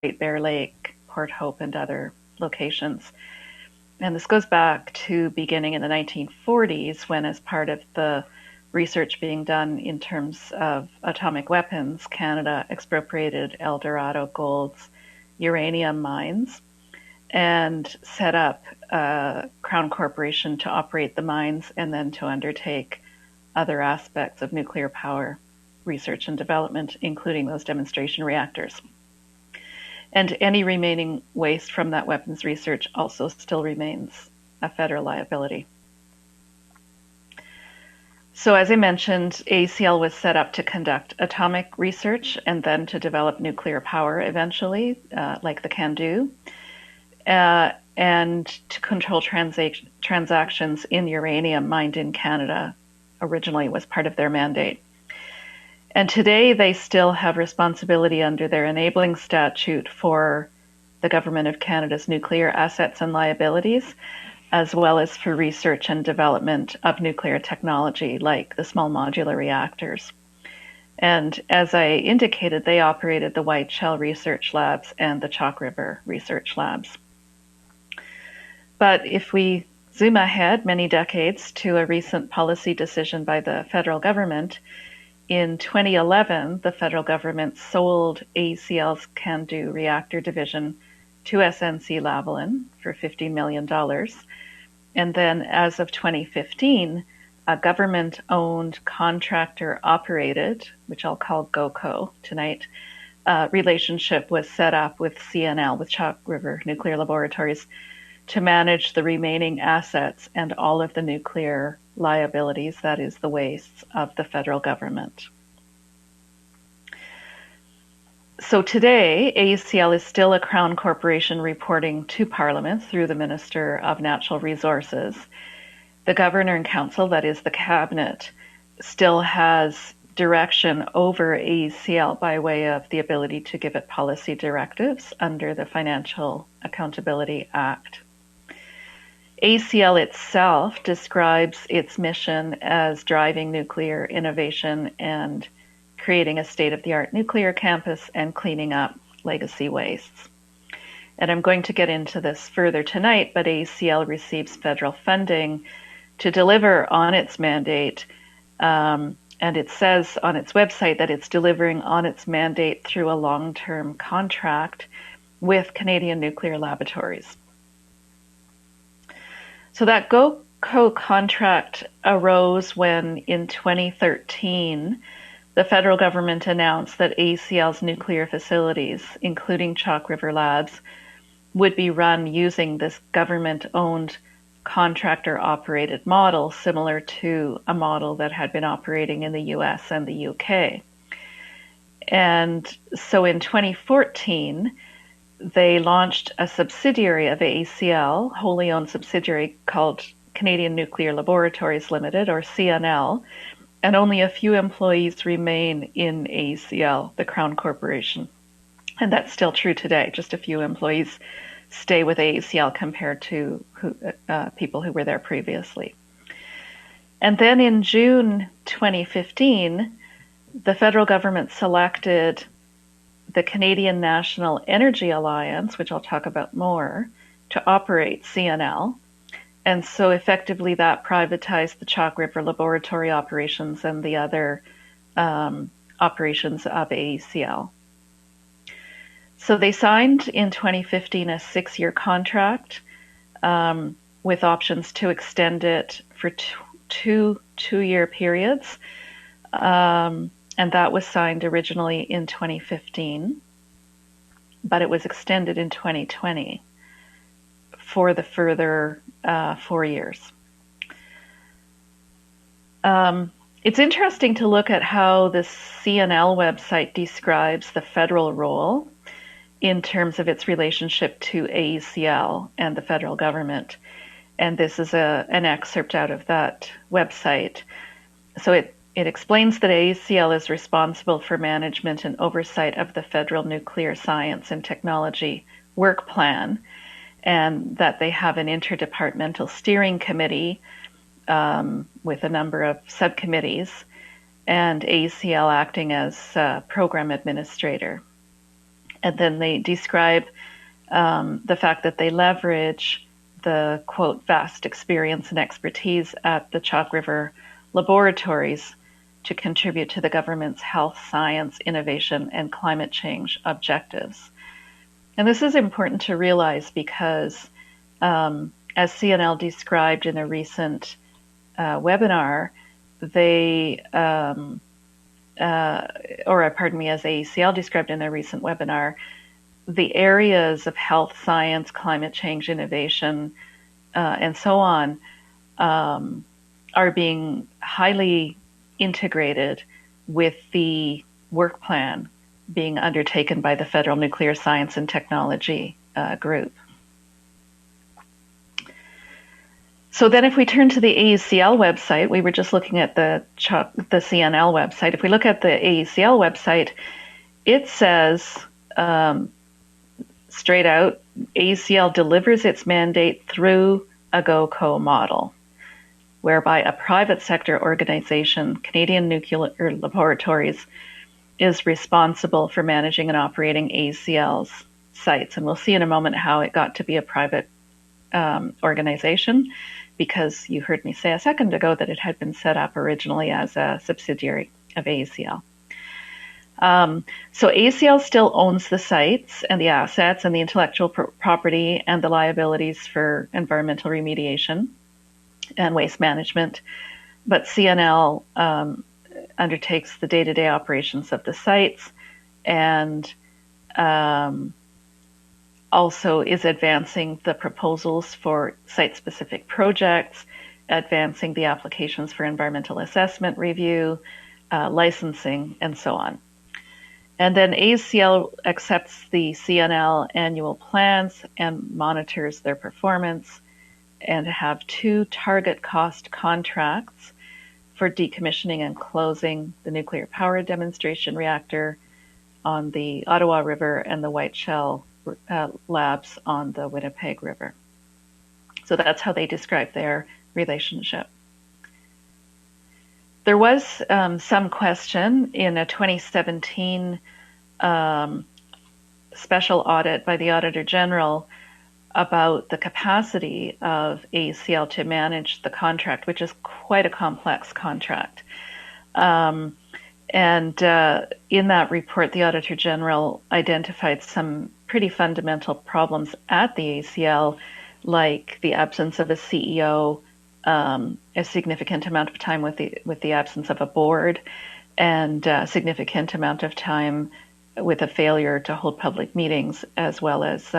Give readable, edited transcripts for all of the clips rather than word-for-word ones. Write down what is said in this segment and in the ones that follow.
Great Bear Lake, Port Hope, and other locations. And this goes back to beginning in the 1940s when, as part of the research being done in terms of atomic weapons, Canada expropriated El Dorado Gold's uranium mines and set up a Crown Corporation to operate the mines and then to undertake other aspects of nuclear power research and development, including those demonstration reactors. And any remaining waste from that weapons research also still remains a federal liability. So as I mentioned, AECL was set up to conduct atomic research and then to develop nuclear power eventually, like the CANDU, and to control transactions in uranium mined in Canada originally was part of their mandate. And today they still have responsibility under their enabling statute for the Government of Canada's nuclear assets and liabilities, as well as for research and development of nuclear technology like the small modular reactors. And as I indicated, they operated the White Shell Research Labs and the Chalk River Research Labs. But if we zoom ahead many decades to a recent policy decision by the federal government, in 2011, the federal government sold AECL's CANDU reactor division to SNC-Lavalin for $50 million. And then as of 2015, a government-owned contractor-operated, which I'll call GOCO tonight, relationship was set up with CNL, with Chalk River Nuclear Laboratories, to manage the remaining assets and all of the nuclear liabilities, that is, the wastes of the federal government. So today, AECL is still a Crown Corporation reporting to Parliament through the Minister of Natural Resources. The Governor and Council, that is the Cabinet, still has direction over AECL by way of the ability to give it policy directives under the Financial Accountability Act. AECL itself describes its mission as driving nuclear innovation and creating a state-of-the-art nuclear campus and cleaning up legacy wastes. And I'm going to get into this further tonight, but AECL receives federal funding to deliver on its mandate, and it says on its website that it's delivering on its mandate through a long-term contract with Canadian Nuclear Laboratories. So that GOCO contract arose when, in 2013, the federal government announced that AECL's nuclear facilities, including Chalk River Labs, would be run using this government-owned contractor-operated model, similar to a model that had been operating in the US and the UK. And so in 2014, they launched a subsidiary of AECL, wholly owned subsidiary called Canadian Nuclear Laboratories Limited, or CNL, and only a few employees remain in AECL, the Crown Corporation. And that's still true today. Just a few employees stay with AECL compared to people who were there previously. And then in June 2015, the federal government selected the Canadian National Energy Alliance, which I'll talk about more, to operate CNL. And so effectively that privatized the Chalk River Laboratory operations and the other operations of AECL. So they signed in 2015 a 6-year contract with options to extend it for two-year periods. And that was signed originally in 2015, but it was extended in 2020 for the further 4 years. It's interesting to look at how the CNL website describes the federal role in terms of its relationship to AECL and the federal government. And this is an excerpt out of that website. So it explains that AECL is responsible for management and oversight of the Federal Nuclear Science and Technology Work Plan, and that they have an interdepartmental steering committee with a number of subcommittees, and AECL acting as program administrator. And then they describe the fact that they leverage the, quote, vast experience and expertise at the Chalk River laboratories to contribute to the government's health, science, innovation, and climate change objectives. And this is important to realize because, as CNL described in a recent webinar, as AECL described in a recent webinar, the areas of health, science, climate change, innovation, and so on are being highly integrated with the work plan being undertaken by the Federal Nuclear Science and Technology Group. So then if we turn to the AECL website, we were just looking at the CNL website. If we look at the AECL website, it says straight out, AECL delivers its mandate through a GoCo model, whereby a private sector organization, Canadian Nuclear Laboratories, is responsible for managing and operating AECL's sites. And we'll see in a moment how it got to be a private organization, because you heard me say a second ago that it had been set up originally as a subsidiary of AECL. So AECL still owns the sites and the assets and the intellectual property and the liabilities for environmental remediation and waste management, but CNL undertakes the day-to-day operations of the sites and also is advancing the proposals for site-specific projects, advancing the applications for environmental assessment review, licensing, and so on. And then AECL accepts the CNL annual plans and monitors their performance, and have 2 target cost contracts for decommissioning and closing the nuclear power demonstration reactor on the Ottawa River and the White Shell labs on the Winnipeg River. So that's how they describe their relationship. There was some question in a 2017 special audit by the Auditor General about the capacity of AECL to manage the contract, which is quite a complex contract. And in that report, the Auditor General identified some pretty fundamental problems at the AECL, like the absence of a CEO, a significant amount of time with the absence of a board, and a significant amount of time with a failure to hold public meetings, as well as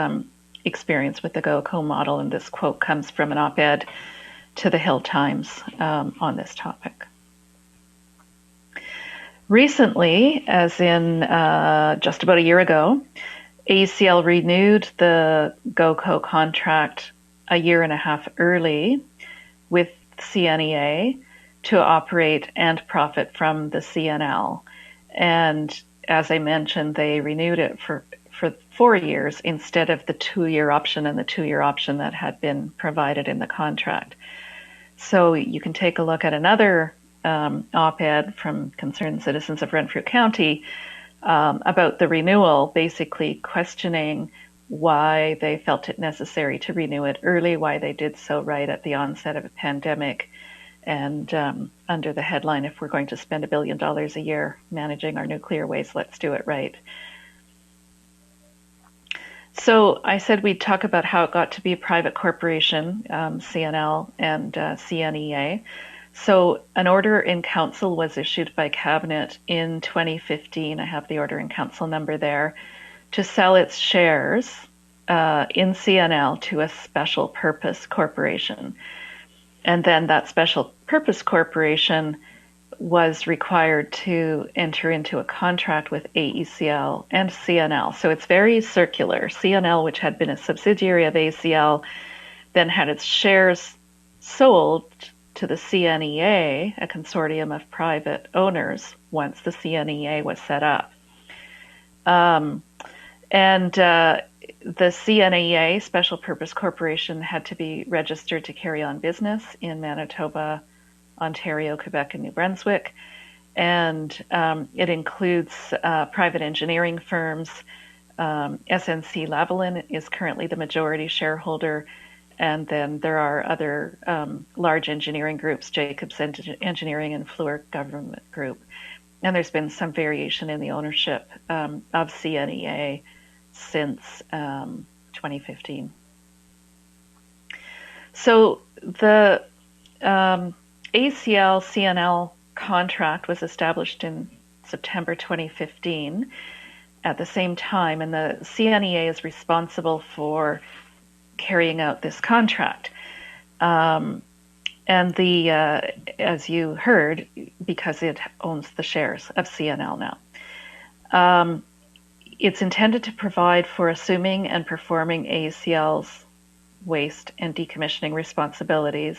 experience with the GoCo model. And this quote comes from an op-ed to the Hill Times on this topic. Recently, as in just about a year ago, AECL renewed the GoCo contract a year and a half early with CNEA to operate and profit from the CNL. And as I mentioned, they renewed it for 4 years instead of the 2-year option and the 2-year option that had been provided in the contract. So you can take a look at another op-ed from Concerned Citizens of Renfrew County about the renewal, basically questioning why they felt it necessary to renew it early, why they did so right at the onset of a pandemic, and under the headline, if we're going to spend $1 billion a year managing our nuclear waste, let's do it right. So I said we'd talk about how it got to be a private corporation, CNL and CNEA. So an order in council was issued by Cabinet in 2015, I have the order in council number there, to sell its shares in CNL to a special purpose corporation. And then that special purpose corporation was required to enter into a contract with AECL and CNL. So it's very circular. CNL, which had been a subsidiary of AECL, then had its shares sold to the CNEA, a consortium of private owners, once the CNEA was set up. The CNEA, Special Purpose Corporation, had to be registered to carry on business in Manitoba, Ontario, Quebec, and New Brunswick. And it includes private engineering firms, SNC-Lavalin is currently the majority shareholder, and then there are other large engineering groups, Jacobs Engineering and Fluor Government Group. And there's been some variation in the ownership of CNEA since 2015. So the ACL-CNL contract was established in September 2015 at the same time, and the CNEA is responsible for carrying out this contract. And as you heard, because it owns the shares of CNL now, it's intended to provide for assuming and performing ACL's waste and decommissioning responsibilities.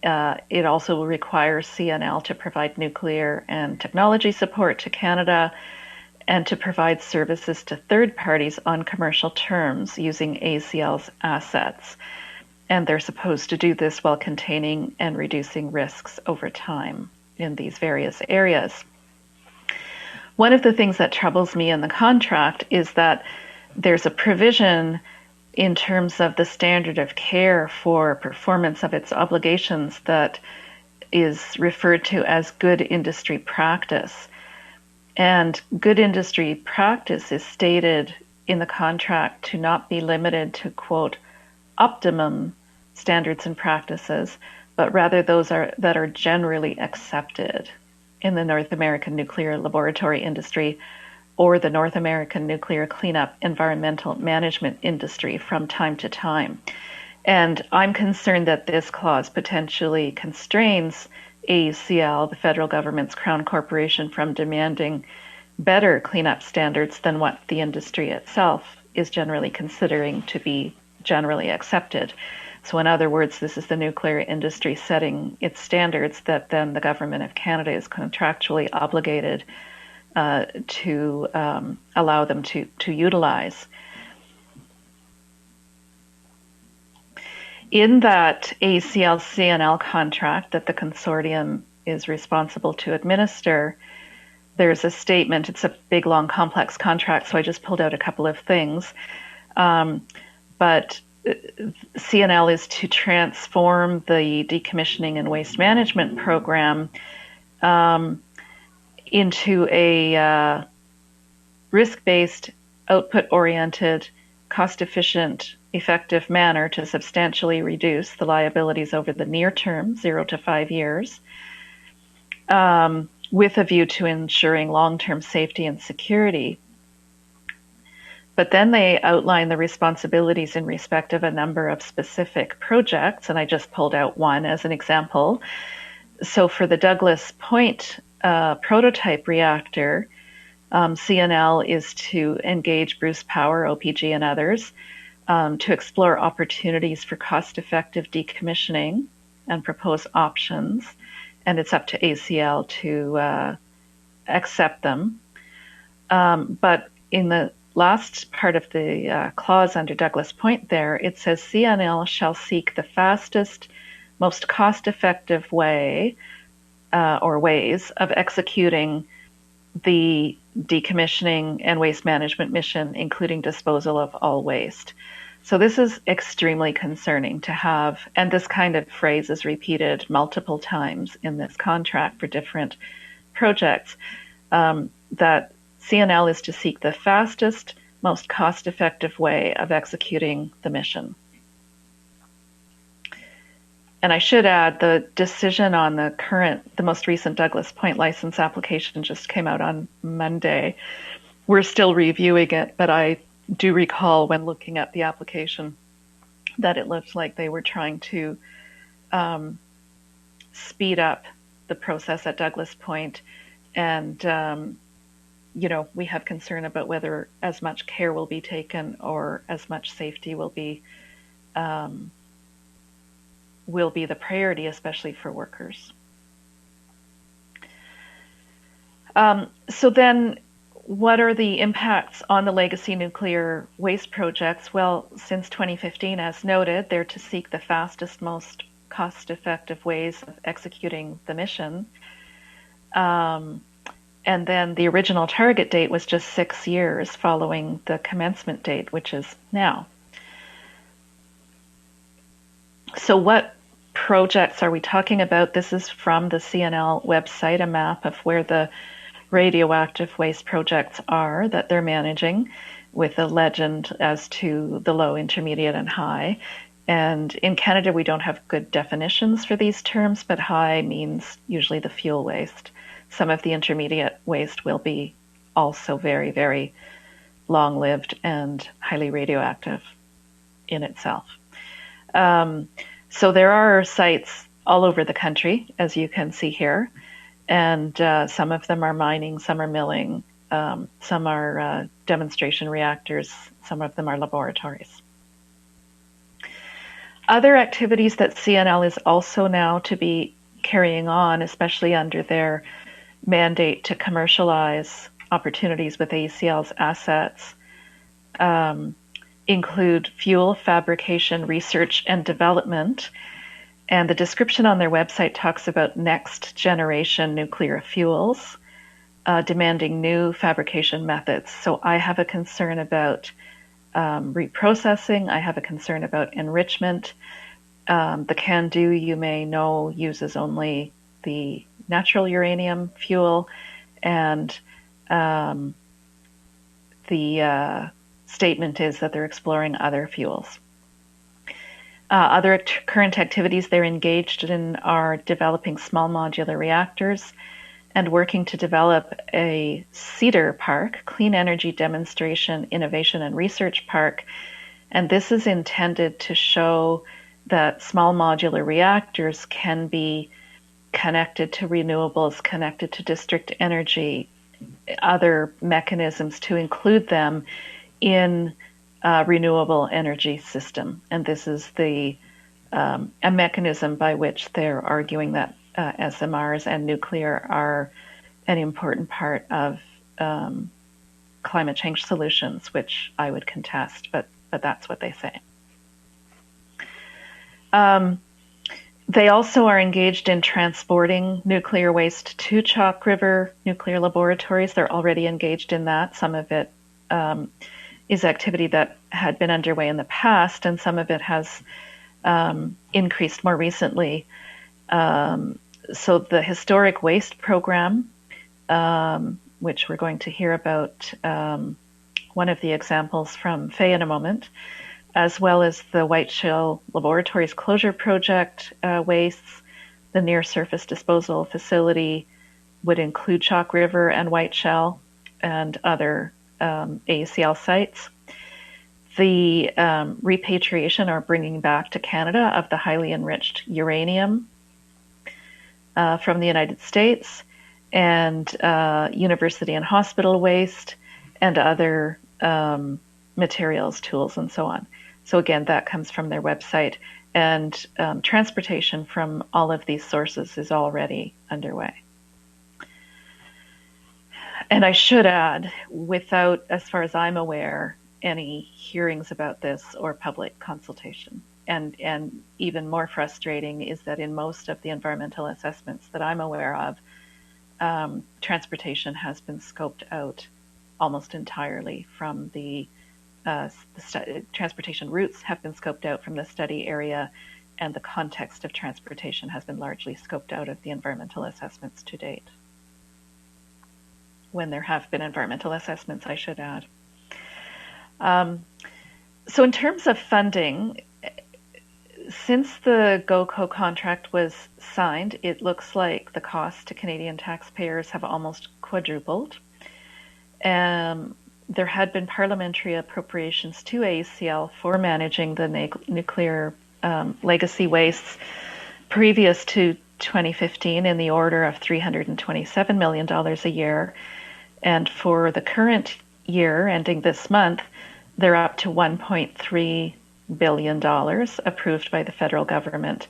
It also requires CNL to provide nuclear and technology support to Canada and to provide services to third parties on commercial terms using ACL's assets. And they're supposed to do this while containing and reducing risks over time in these various areas. One of the things that troubles me in the contract is that there's a provision in terms of the standard of care for performance of its obligations that is referred to as good industry practice. And good industry practice is stated in the contract to not be limited to, quote, optimum standards and practices, but rather those that are generally accepted in the North American nuclear laboratory industry or the North American nuclear cleanup environmental management industry from time to time. And I'm concerned that this clause potentially constrains ACL, the federal government's crown corporation, from demanding better cleanup standards than what the industry itself is generally considering to be generally accepted. So in other words, this is the nuclear industry setting its standards that then the government of Canada is contractually obligated to allow them to utilize. In that ACL-CNL contract that the consortium is responsible to administer, there's a statement. It's a big, long, complex contract, so I just pulled out a couple of things. But CNL is to transform the decommissioning and waste management program into a risk-based, output-oriented, cost-efficient, effective manner to substantially reduce the liabilities over the near term, 0 to 5 years, with a view to ensuring long-term safety and security. But then they outline the responsibilities in respect of a number of specific projects, and I just pulled out one as an example. So for the Douglas Point prototype reactor, CNL is to engage Bruce Power, OPG, and others to explore opportunities for cost-effective decommissioning and propose options, and it's up to ACL to accept them. But in the last part of the clause under Douglas Point there, it says CNL shall seek the fastest, most cost-effective way or ways of executing the decommissioning and waste management mission, including disposal of all waste. So this is extremely concerning to have, and this kind of phrase is repeated multiple times in this contract for different projects, that CNL is to seek the fastest, most cost-effective way of executing the mission. And I should add, the decision on the most recent Douglas Point license application just came out on Monday. We're still reviewing it, but I do recall when looking at the application that it looked like they were trying to speed up the process at Douglas Point. And, we have concern about whether as much care will be taken or as much safety will be the priority, especially for workers. So then, what are the impacts on the legacy nuclear waste projects? Well, since 2015, as noted, they're to seek the fastest, most cost-effective ways of executing the mission. And then the original target date was just 6 years following the commencement date, which is now. So what projects are we talking about? This is from the CNL website, a map of where the radioactive waste projects are that they're managing, with a legend as to the low, intermediate, and high. And in Canada, we don't have good definitions for these terms, but high means usually the fuel waste. Some of the intermediate waste will be also very, very long-lived and highly radioactive in itself. So there are sites all over the country, as you can see here, and some of them are mining, some are milling, some are demonstration reactors, some of them are laboratories. Other activities that CNL is also now to be carrying on, especially under their mandate to commercialize opportunities with ACL's assets, include fuel fabrication, research, and development. And the description on their website talks about next generation nuclear fuels, demanding new fabrication methods. So I have a concern about reprocessing. I have a concern about enrichment. The CANDU, you may know, uses only the natural uranium fuel, and the statement is that they're exploring other fuels. Other current activities they're engaged in are developing small modular reactors and working to develop a CEDAR Park, Clean Energy Demonstration, Innovation and Research Park. And this is intended to show that small modular reactors can be connected to renewables, connected to district energy, other mechanisms to include them in renewable energy system. And this is a mechanism by which they're arguing that SMRs and nuclear are an important part of climate change solutions, which I would contest, but that's what they say. They also are engaged in transporting nuclear waste to Chalk River nuclear laboratories. They're already engaged in that. Some of it is activity that had been underway in the past, and some of it has increased more recently. So the historic waste program, which we're going to hear about one of the examples from Faye in a moment, as well as the White Shell Laboratories Closure Project wastes, the near surface disposal facility would include Chalk River and White Shell and other ACL sites. The repatriation or bringing back to Canada of the highly enriched uranium from the United States, and university and hospital waste, and other materials, tools, and so on. So again, that comes from their website, and transportation from all of these sources is already underway. And I should add, without, as far as I'm aware, any hearings about this or public consultation. And even more frustrating is that in most of the environmental assessments that I'm aware of, transportation has been scoped out almost entirely from the transportation routes have been scoped out from the study area, and the context of transportation has been largely scoped out of the environmental assessments to date. When there have been environmental assessments, I should add. So in terms of funding, since the GOCO contract was signed, it looks like the costs to Canadian taxpayers have almost quadrupled. There had been parliamentary appropriations to ACL for managing the nuclear legacy wastes previous to 2015 in the order of $327 million a year. And for the current year, ending this month, they're up to $1.3 billion approved by the federal government.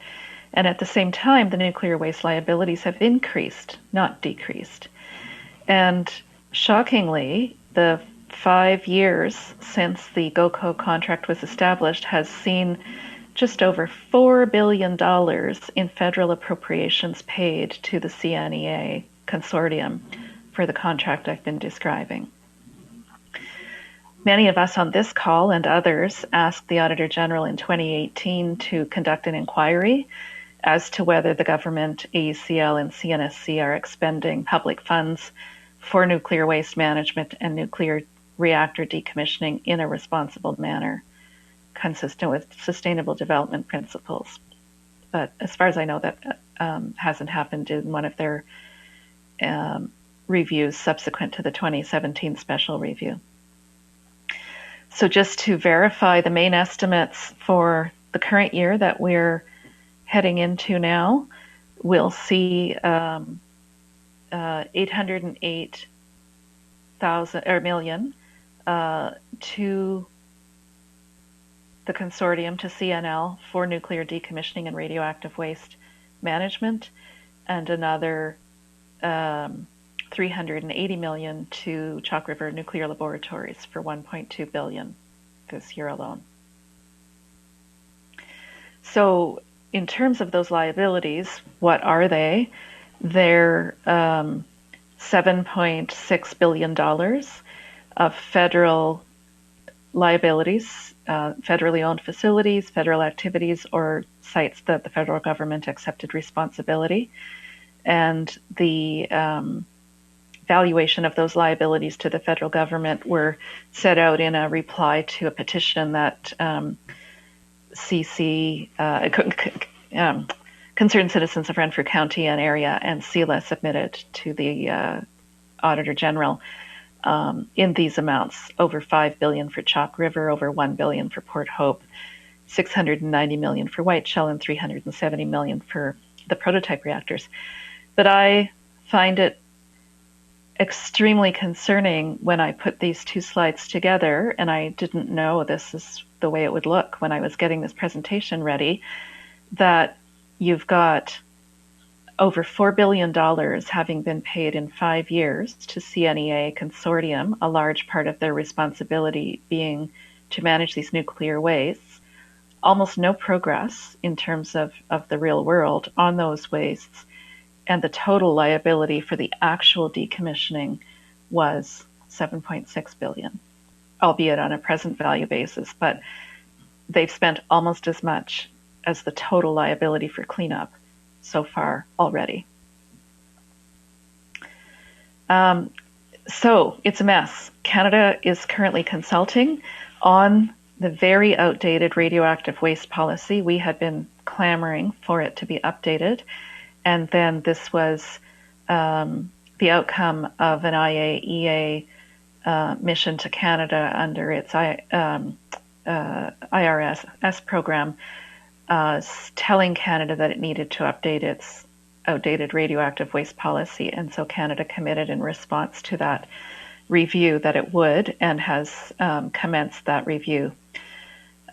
And at the same time, the nuclear waste liabilities have increased, not decreased. And shockingly, the 5 years since the GOCO contract was established has seen just over $4 billion in federal appropriations paid to the CNEA consortium for the contract I've been describing. Many of us on this call and others asked the Auditor General in 2018 to conduct an inquiry as to whether the government, AECL, and CNSC are expending public funds for nuclear waste management and nuclear reactor decommissioning in a responsible manner, consistent with sustainable development principles. But as far as I know, that hasn't happened in one of their reviews subsequent to the 2017 special review. So just to verify the main estimates for the current year that we're heading into now, we'll see 808 million to the consortium, to CNL, for nuclear decommissioning and radioactive waste management, and another 380 million to Chalk River Nuclear Laboratories for 1.2 billion this year alone. So in terms of those liabilities, what are they? They're $7.6 billion of federal liabilities, federally owned facilities, federal activities, or sites that the federal government accepted responsibility. And the valuation of those liabilities to the federal government were set out in a reply to a petition that Concerned Citizens of Renfrew County and Area and CELA submitted to the Auditor General in these amounts: over $5 billion for Chalk River, over $1 billion for Port Hope, $690 million for Whiteshell, and $370 million for the prototype reactors. But I find it extremely concerning when I put these two slides together, and I didn't know this is the way it would look when I was getting this presentation ready, that you've got over $4 billion having been paid in 5 years to CNEA Consortium, a large part of their responsibility being to manage these nuclear wastes. Almost no progress in terms of the real world on those wastes, and the total liability for the actual decommissioning was $7.6 billion, albeit on a present value basis, but they've spent almost as much as the total liability for cleanup so far already. So it's a mess. Canada is currently consulting on the very outdated radioactive waste policy. We had been clamoring for it to be updated. And then this was the outcome of an IAEA mission to Canada under its IRS program, telling Canada that it needed to update its outdated radioactive waste policy. And so Canada committed in response to that review that it would, and has commenced that review.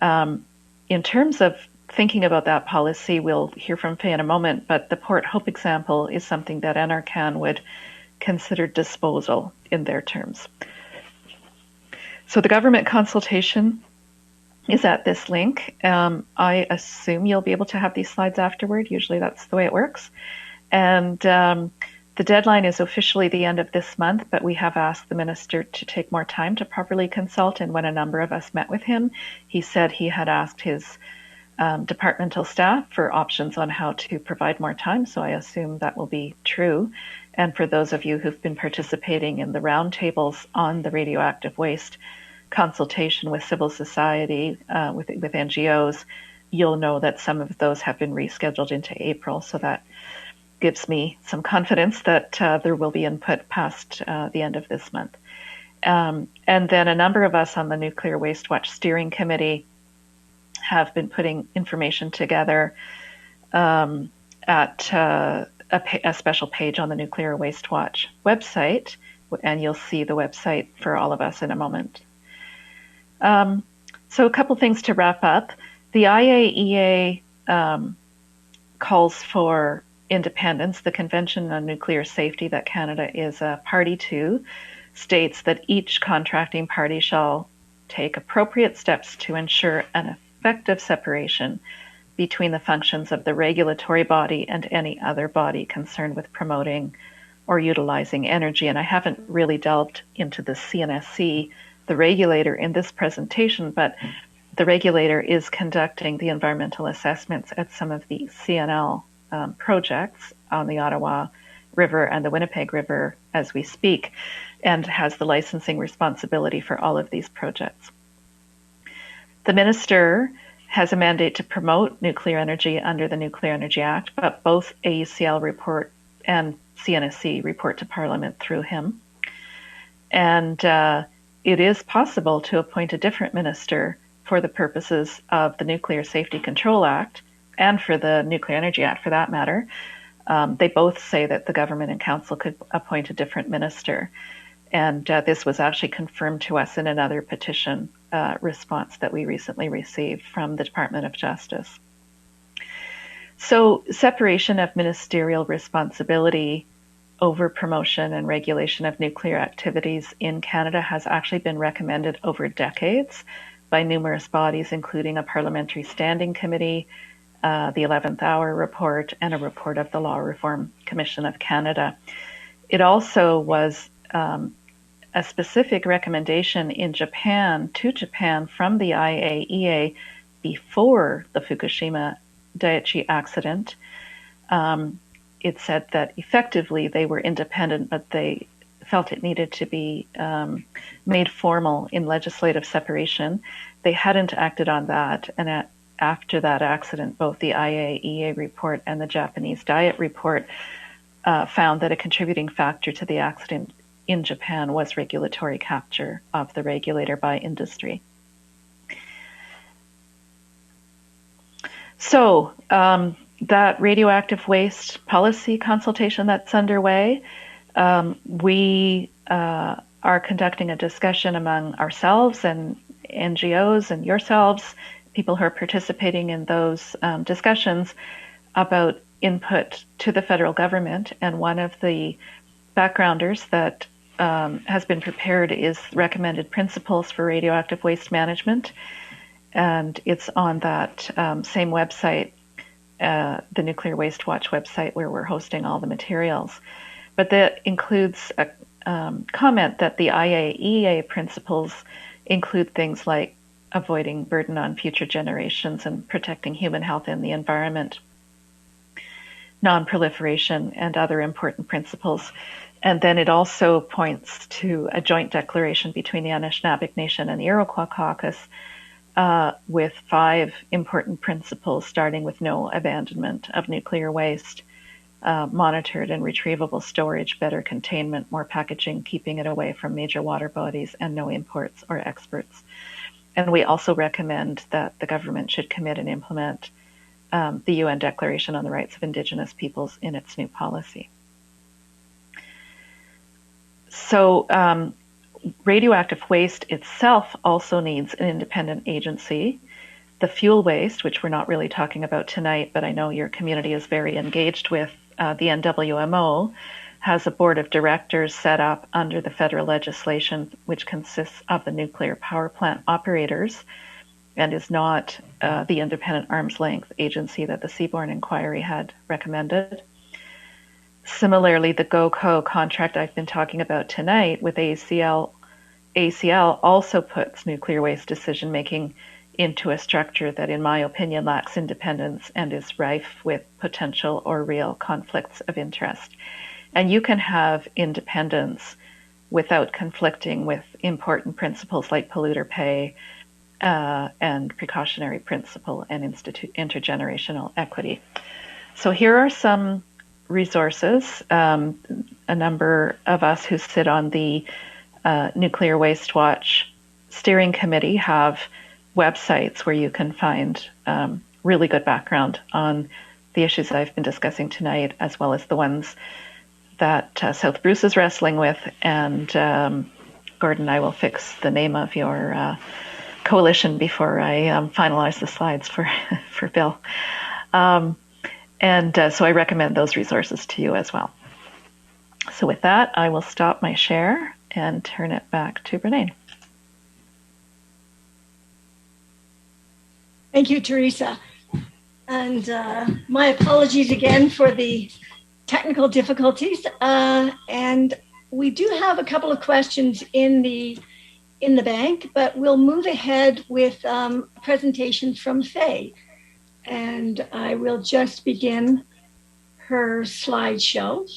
In terms of thinking about that policy, we'll hear from Faye in a moment, but the Port Hope example is something that NRCan would consider disposal in their terms. So the government consultation is at this link. I assume you'll be able to have these slides afterward. Usually that's the way it works. And the deadline is officially the end of this month, but we have asked the minister to take more time to properly consult. And when a number of us met with him, he said he had asked his departmental staff for options on how to provide more time. So I assume that will be true. And for those of you who've been participating in the roundtables on the radioactive waste consultation with civil society, with NGOs, you'll know that some of those have been rescheduled into April. So that gives me some confidence that there will be input past the end of this month. And then a number of us on the Nuclear Waste Watch Steering Committee have been putting information together at a special page on the Nuclear Waste Watch website, and you'll see the website for all of us in a moment. So a couple things to wrap up. The IAEA calls for independence. The Convention on Nuclear Safety that Canada is a party to states that each contracting party shall take appropriate steps to ensure an effective separation between the functions of the regulatory body and any other body concerned with promoting or utilizing energy. And I haven't really delved into the CNSC, the regulator, in this presentation, but the regulator is conducting the environmental assessments at some of the CNL projects on the Ottawa River and the Winnipeg River as we speak, and has the licensing responsibility for all of these projects. The minister has a mandate to promote nuclear energy under the Nuclear Energy Act, but both AUCL report and CNSC report to Parliament through him. And it is possible to appoint a different minister for the purposes of the Nuclear Safety Control Act and for the Nuclear Energy Act, for that matter. They both say that the government and council could appoint a different minister. And this was actually confirmed to us in another petition response that we recently received from the Department of Justice. So separation of ministerial responsibility over promotion and regulation of nuclear activities in Canada has actually been recommended over decades by numerous bodies, including a parliamentary standing committee, the 11th Hour report, and a report of the Law Reform Commission of Canada. It also was a specific recommendation in Japan, to Japan, from the IAEA before the Fukushima Daiichi accident. It said that effectively they were independent, but they felt it needed to be made formal in legislative separation. They hadn't acted on that, and after that accident, both the IAEA report and the Japanese Diet report found that a contributing factor to the accident in Japan was regulatory capture of the regulator by industry. So that radioactive waste policy consultation that's underway, we are conducting a discussion among ourselves and NGOs and yourselves, people who are participating in those discussions, about input to the federal government. And one of the backgrounders that has been prepared is recommended principles for radioactive waste management. And it's on that same website, the Nuclear Waste Watch website, where we're hosting all the materials. But that includes a comment that the IAEA principles include things like avoiding burden on future generations and protecting human health and the environment, non-proliferation, and other important principles. And then it also points to a joint declaration between the Anishinaabe Nation and the Iroquois Caucus with 5 important principles, starting with no abandonment of nuclear waste, monitored and retrievable storage, better containment, more packaging, keeping it away from major water bodies, and no imports or exports. And we also recommend that the government should commit and implement the UN Declaration on the Rights of Indigenous Peoples in its new policy. So radioactive waste itself also needs an independent agency. The fuel waste, which we're not really talking about tonight, but I know your community is very engaged with, the NWMO, has a board of directors set up under the federal legislation, which consists of the nuclear power plant operators and is not the independent arm's length agency that the Seaborne Inquiry had recommended. Similarly, the GOCO contract I've been talking about tonight with ACL also puts nuclear waste decision-making into a structure that, in my opinion, lacks independence and is rife with potential or real conflicts of interest. And you can have independence without conflicting with important principles like polluter pay and precautionary principle and intergenerational equity. So here are some resources. A number of us who sit on the Nuclear Waste Watch Steering Committee have websites where you can find really good background on the issues I've been discussing tonight, as well as the ones that South Bruce is wrestling with. And Gordon, I will fix the name of your coalition before I finalize the slides for Bill. So I recommend those resources to you as well. So with that, I will stop my share and turn it back to Renee. Thank you, Teresa. And my apologies again for the technical difficulties, and we do have a couple of questions in the bank, but we'll move ahead with presentations from Faye. And I will just begin her slideshow.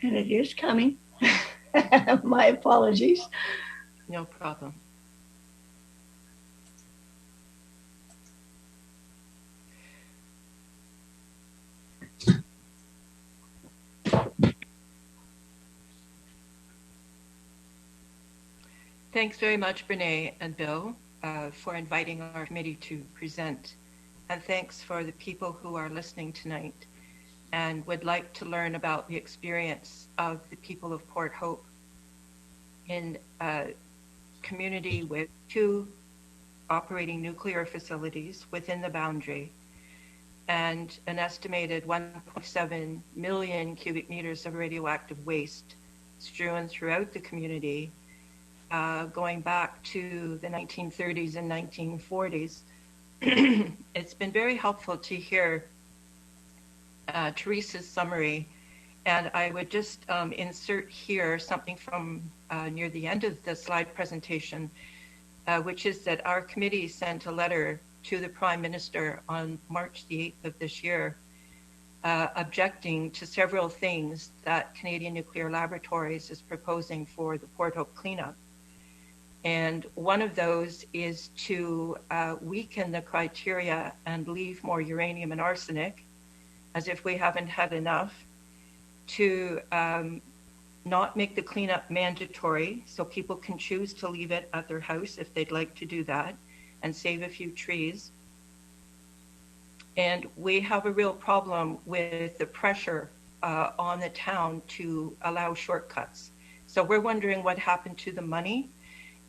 And it is coming. My apologies. No problem. Thanks very much, Brene and Bill, for inviting our committee to present. And thanks for the people who are listening tonight and would like to learn about the experience of the people of Port Hope in a community with 2 operating nuclear facilities within the boundary and an estimated 1.7 million cubic meters of radioactive waste strewn throughout the community, going back to the 1930s and 1940s. It's been very helpful to hear Teresa's summary, and I would just insert here something from near the end of the slide presentation, which is that our committee sent a letter to the Prime Minister on March the 8th of this year, objecting to several things that Canadian Nuclear Laboratories is proposing for the Port Hope cleanup. And one of those is to weaken the criteria and leave more uranium and arsenic, as if we haven't had enough, to not make the cleanup mandatory, so people can choose to leave it at their house if they'd like to do that and save a few trees. And we have a real problem with the pressure on the town to allow shortcuts. So we're wondering what happened to the money,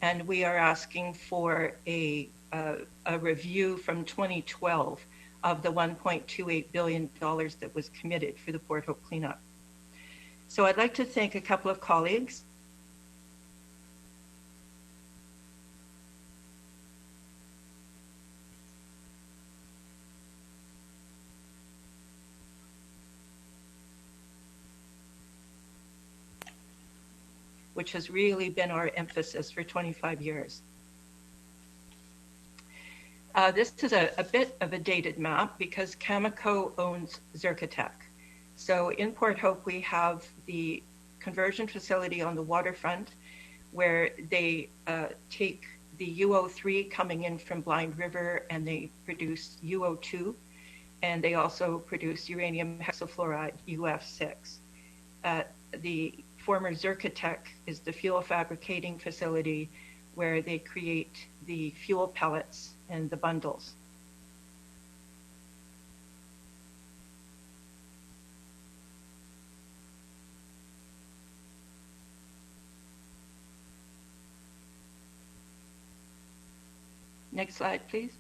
and we are asking for a review from 2012 of the $1.28 billion that was committed for the Port Hope cleanup. So I'd like to thank a couple of colleagues. Which has really been our emphasis for 25 years. This is a bit of a dated map because Cameco owns Zircotec. So in Port Hope, we have the conversion facility on the waterfront where they take the UO3 coming in from Blind River and they produce UO2, and they also produce uranium hexafluoride, UF6. The former Zircotec is the fuel fabricating facility where they create the fuel pellets and the bundles. Next slide, please.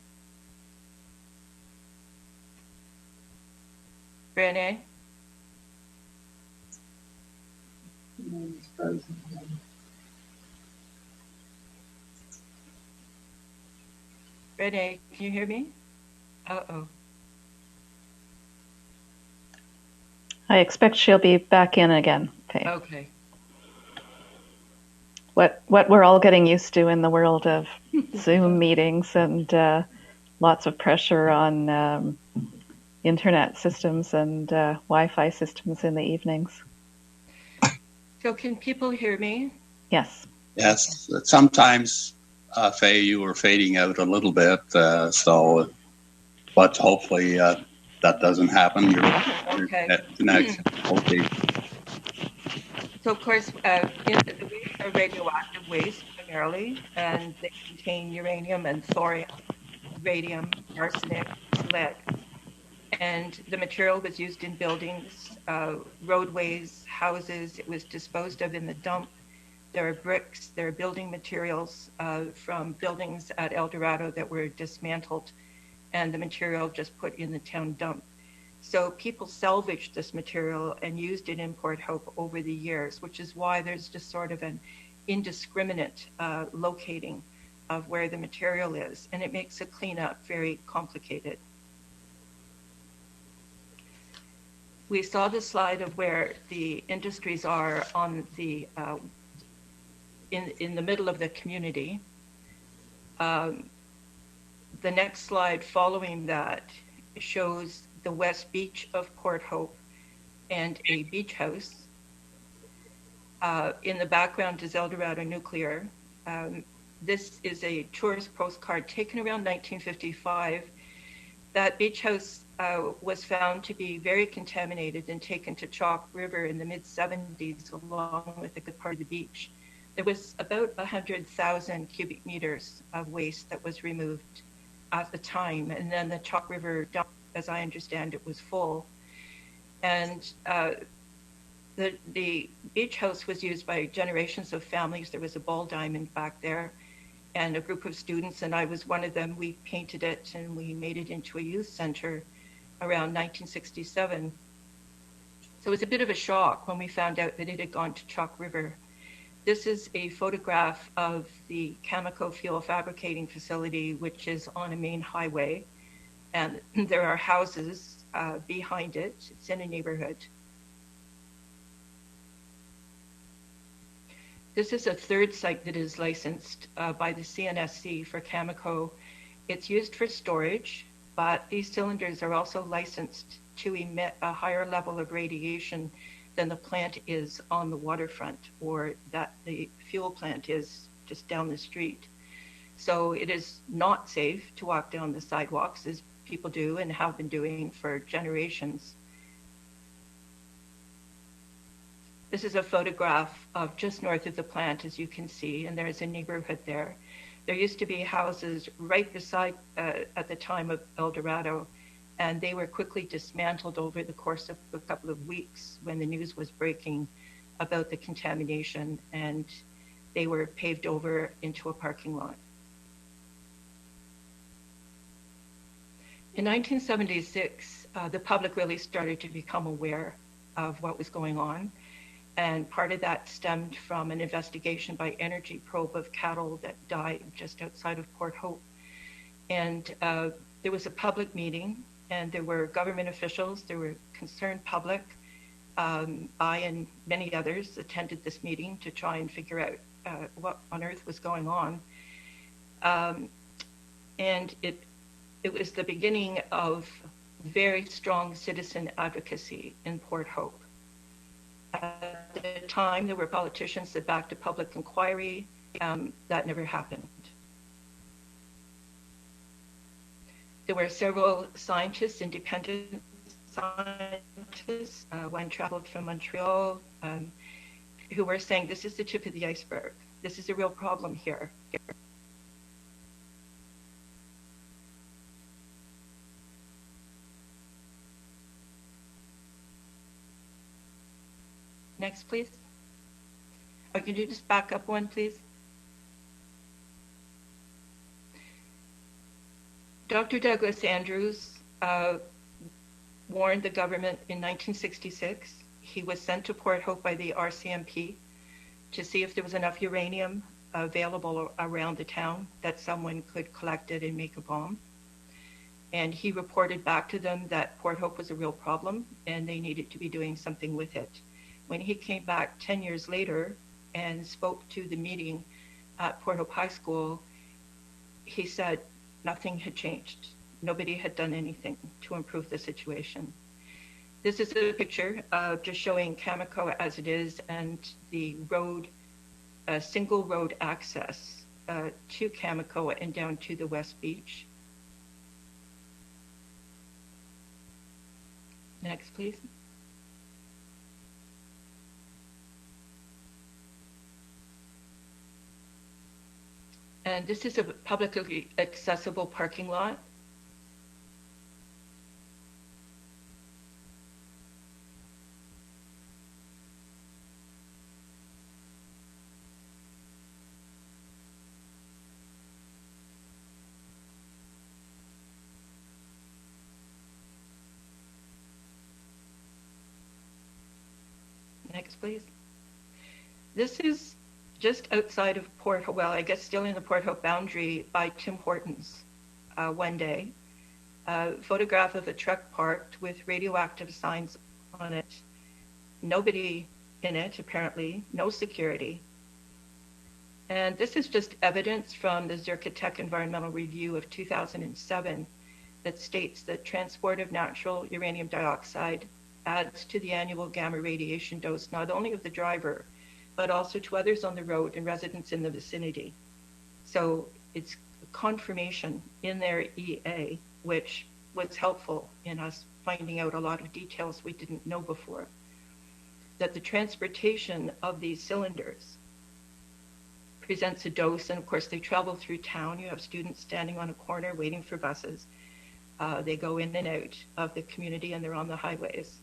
Brené? Brené, can you hear me? Uh-oh. I expect she'll be back in again, Faye. Okay. What we're all getting used to in the world of Zoom meetings and lots of pressure on internet systems and Wi-Fi systems in the evenings. So can people hear me? Yes. Yes. Sometimes, Faye, you were fading out a little bit, but hopefully that doesn't happen. Okay. Okay. So of course, the waste are radioactive waste primarily, and they contain uranium and thorium, radium, arsenic, lead. And the material was used in buildings, roadways, houses. It was disposed of in the dump. There are bricks, there are building materials from buildings at El Dorado that were dismantled, and the material just put in the town dump. So people salvaged this material and used it in Port Hope over the years, which is why there's just sort of an indiscriminate locating of where the material is, and it makes the cleanup very complicated. We saw the slide of where the industries are on the in the middle of the community. The next slide following that shows the west beach of Port Hope and a beach house. In the background is El Dorado Nuclear. This is a tourist postcard taken around 1955. That beach house was found to be very contaminated and taken to Chalk River in the mid-70s along with a good part of the beach. There was about 100,000 cubic meters of waste that was removed at the time, and then the Chalk River dump, as I understand it, was full. And the beach house was used by generations of families. There was a ball diamond back there and a group of students, and I was one of them. We painted it and we made it into a youth center around 1967. So it was a bit of a shock when we found out that it had gone to Chalk River. This is a photograph of the Cameco fuel fabricating facility, which is on a main highway, and there are houses behind it. It's in a neighborhood. This is a third site that is licensed by the CNSC for Cameco. It's used for storage, but these cylinders are also licensed to emit a higher level of radiation than the plant is on the waterfront, or that the fuel plant is just down the street. So it is not safe to walk down the sidewalks, as people do and have been doing for generations. This is a photograph of just north of the plant, as you can see, and there's a neighborhood there. There used to be houses right beside, at the time of El Dorado, and they were quickly dismantled over the course of a couple of weeks when the news was breaking about the contamination, and they were paved over into a parking lot. In 1976, the public really started to become aware of what was going on. And part of that stemmed from an investigation by Energy Probe of cattle that died just outside of Port Hope. And there was a public meeting, and there were government officials, there were concerned public. I and many others attended this meeting to try and figure out what on earth was going on. And it was the beginning of very strong citizen advocacy in Port Hope. At the time, there were politicians that backed a public inquiry. That never happened. There were several scientists, independent scientists, one traveled from Montreal, who were saying, this is the tip of the iceberg. This is a real problem here. Next, please. Or can you just back up one, please? Dr. Douglas Andrews warned the government in 1966. He was sent to Port Hope by the RCMP to see if there was enough uranium available around the town that someone could collect it and make a bomb. And he reported back to them that Port Hope was a real problem and they needed to be doing something with it. When he came back 10 years later and spoke to the meeting at Port Hope High School, he said nothing had changed. Nobody had done anything to improve the situation. This is a picture just showing Cameco as it is and the road, single road access to Cameco and down to the West Beach. Next, please. And this is a publicly accessible parking lot. Next, please. This is just outside of Port Hope, well, I guess still in the Port Hope boundary, by Tim Hortons one day. A photograph of a truck parked with radioactive signs on it. Nobody in it, apparently, no security. And this is just evidence from the Zircotech Environmental Review of 2007 that states that transport of natural uranium dioxide adds to the annual gamma radiation dose, not only of the driver, but also to others on the road and residents in the vicinity. So it's confirmation in their EA, which was helpful in us finding out a lot of details we didn't know before, that the transportation of these cylinders presents a dose, and of course they travel through town. You have students standing on a corner waiting for buses. They go in and out of the community and they're on the highways.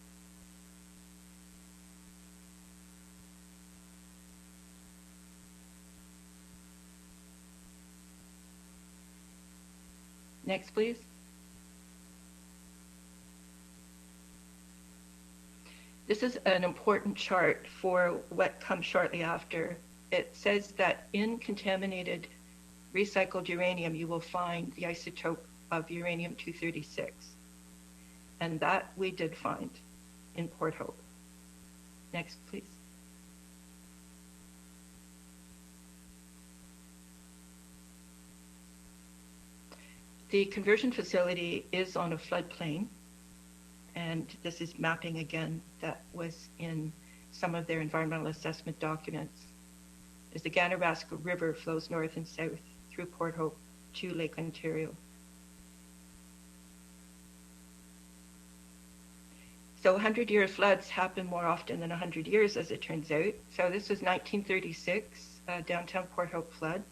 Next, please. This is an important chart for what comes shortly after. It says that in contaminated recycled uranium, you will find the isotope of uranium-236. And that we did find in Port Hope. Next, please. The conversion facility is on a floodplain, and this is mapping again that was in some of their environmental assessment documents. As the Ganaraska River flows north and south through Port Hope to Lake Ontario. So 100-year floods happen more often than 100 years, as it turns out. So this was 1936, downtown Port Hope flood.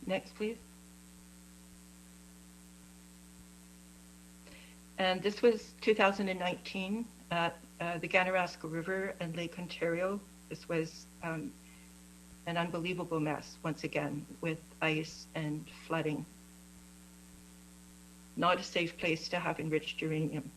Next, please. And this was 2019 at the Ganaraska River and Lake Ontario. This was an unbelievable mess, once again, with ice and flooding. Not a safe place to have enriched uranium.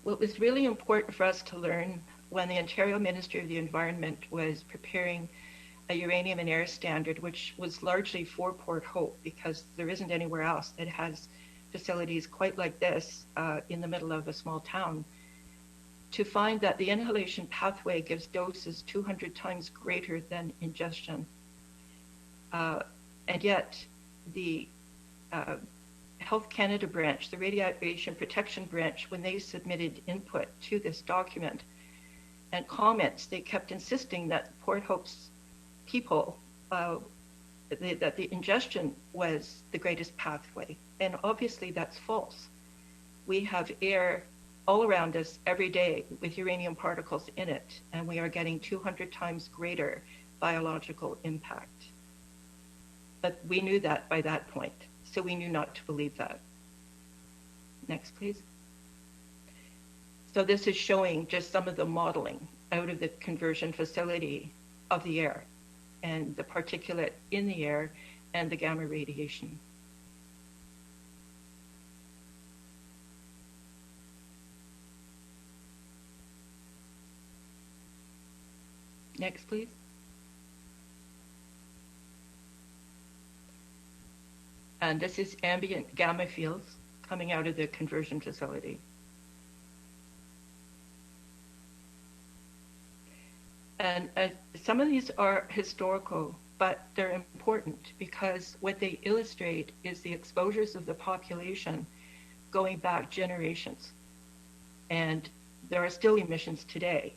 What was really important for us to learn when the Ontario Ministry of the Environment was preparing a uranium and air standard, which was largely for Port Hope because there isn't anywhere else that has facilities quite like this in the middle of a small town, to find that the inhalation pathway gives doses 200 times greater than ingestion. And yet the Health Canada branch, the Radiation Protection branch, when they submitted input to this document and comments, they kept insisting that Port Hope's people, that the ingestion was the greatest pathway. And obviously that's false. We have air all around us every day with uranium particles in it, and we are getting 200 times greater biological impact. But we knew that by that point, so we knew not to believe that. Next, please. So this is showing just some of the modeling out of the conversion facility of the air and the particulate in the air and the gamma radiation. Next, please. And this is ambient gamma fields coming out of the conversion facility. And some of these are historical, but they're important because what they illustrate is the exposures of the population going back generations. And there are still emissions today.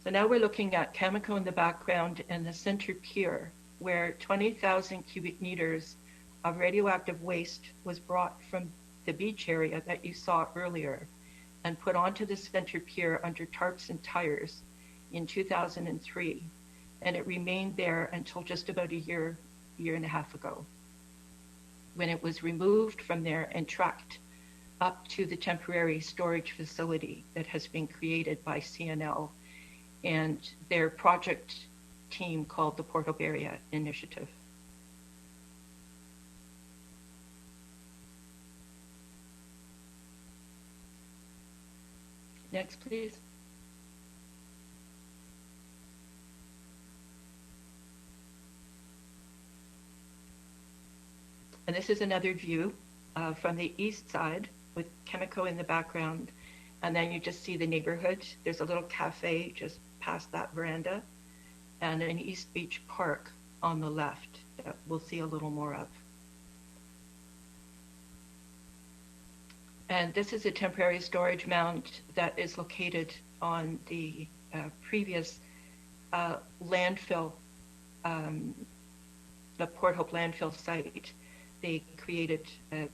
So now we're looking at Cameco in the background and the center pier, where 20,000 cubic meters of radioactive waste was brought from the beach area that you saw earlier and put onto the center pier under tarps and tires in 2003. And it remained there until just about a year and a half ago, when it was removed from there and trucked up to the temporary storage facility that has been created by CNL and their project team called the Port Hope Area Initiative. Next, please. And this is another view from the east side with Chemico in the background. And then you just see the neighborhood. There's a little cafe just past that veranda and an East Beach Park on the left that we'll see a little more of. And this is a temporary storage mound that is located on the previous landfill, the Port Hope landfill site. They created a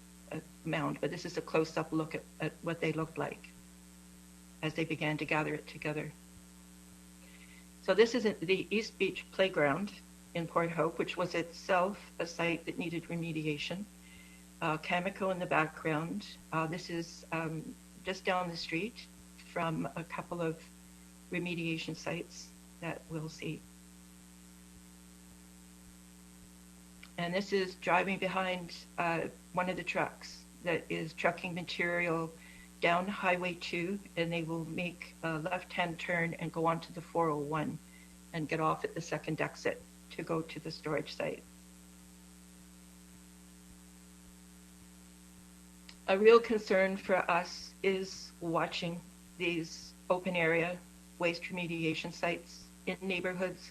mound, but this is a close-up look at what they looked like as they began to gather it together. So this is the East Beach Playground in Port Hope, which was itself a site that needed remediation. Chemico in the background. This is just down the street from a couple of remediation sites that we'll see. And this is driving behind one of the trucks that is trucking material down Highway 2, and they will make a left-hand turn and go onto the 401 and get off at the second exit to go to the storage site. A real concern for us is watching these open area waste remediation sites in neighborhoods,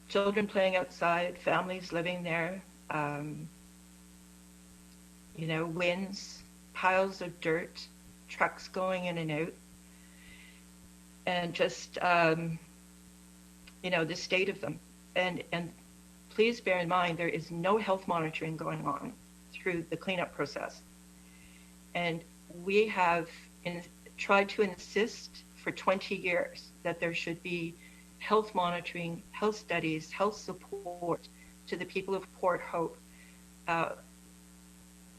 children playing outside, families living there, you know, winds, piles of dirt, trucks going in and out, and just, you know, the state of them. And please bear in mind, there is no health monitoring going on through the cleanup process. And we have tried to insist for 20 years that there should be health monitoring, health studies, health support to the people of Port Hope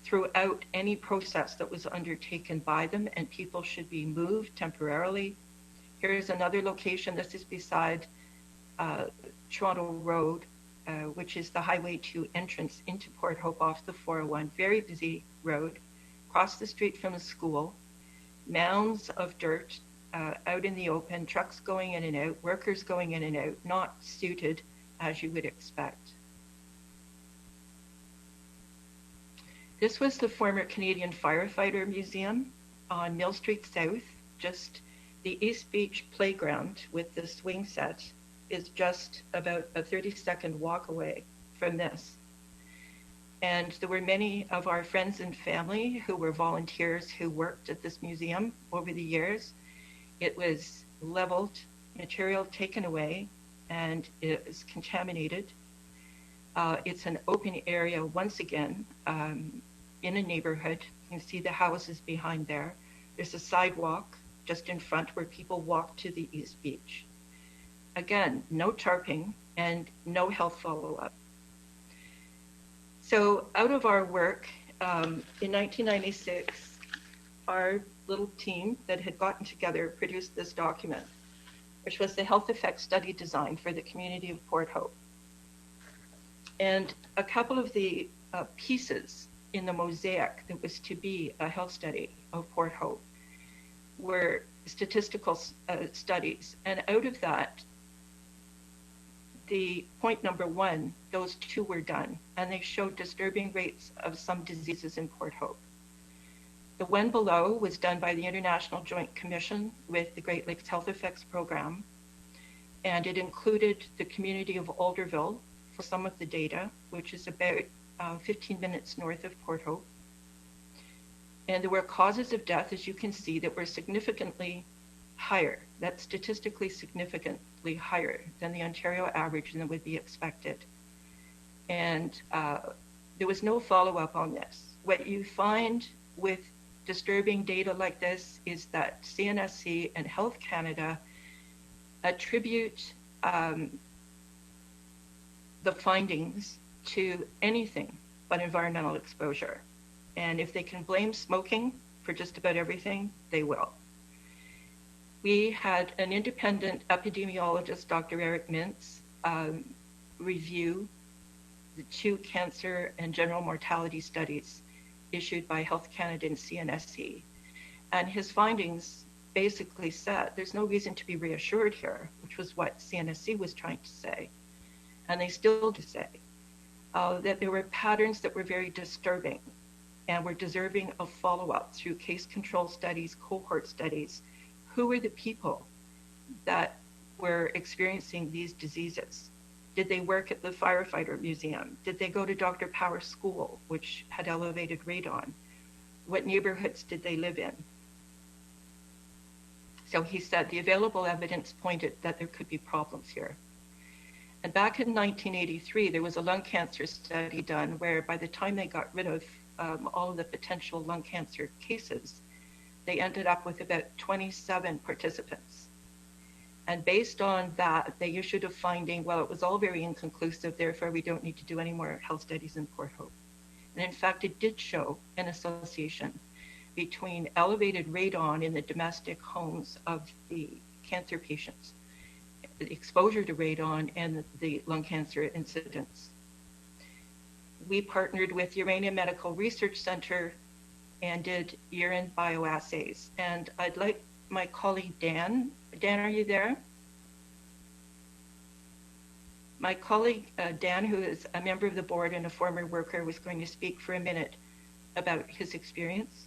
throughout any process that was undertaken by them, and people should be moved temporarily. Here's another location. This is beside Toronto Road, which is the Highway 2 entrance into Port Hope off the 401. Very busy road, across the street from a school, mounds of dirt out in the open, trucks going in and out, workers going in and out, not suited as you would expect. This was the former Canadian Firefighter Museum on Mill Street South. Just the East Beach Playground with the swing set is just about a 30-second walk away from this. And there were many of our friends and family who were volunteers who worked at this museum over the years. It was leveled, material taken away, and it is contaminated. It's an open area once again in a neighborhood. You can see the houses behind there. There's a sidewalk just in front where people walk to the East Beach. Again, no tarping and no health follow-up. So out of our work, in 1996, our little team that had gotten together produced this document, which was the health effects study design for the community of Port Hope. And a couple of the pieces in the mosaic that was to be a health study of Port Hope were statistical studies. And out of that, the point number one, those two were done, and they showed disturbing rates of some diseases in Port Hope. The one below was done by the International Joint Commission with the Great Lakes Health Effects Program, and it included the community of Alderville for some of the data, which is about 15 minutes north of Port Hope. And there were causes of death, as you can see, that were significantly higher, that's statistically significantly higher than the Ontario average than would be expected. And there was no follow-up on this. What you find with disturbing data like this is that CNSC and Health Canada attribute the findings to anything but environmental exposure. And if they can blame smoking for just about everything, they will. We had an independent epidemiologist, Dr. Eric Mintz, review the two cancer and general mortality studies issued by Health Canada and CNSC. And his findings basically said there's no reason to be reassured here, which was what CNSC was trying to say, and they still do say, that there were patterns that were very disturbing and were deserving of follow-up through case control studies, cohort studies. Who were the people that were experiencing these diseases? Did they work at the firefighter museum? Did they go to Dr. Power's school, which had elevated radon? What neighborhoods did they live in? So he said the available evidence pointed that there could be problems here. And back in 1983, there was a lung cancer study done where by the time they got rid of all of the potential lung cancer cases, they ended up with about 27 participants. And based on that, they issued a finding, well, it was all very inconclusive, therefore we don't need to do any more health studies in Port Hope. And in fact, it did show an association between elevated radon in the domestic homes of the cancer patients, the exposure to radon, and the lung cancer incidence. We partnered with Uranium Medical Research Center and did urine bioassays. And I'd like my colleague Dan, are you there? My colleague Dan, who is a member of the board and a former worker, was going to speak for a minute about his experience.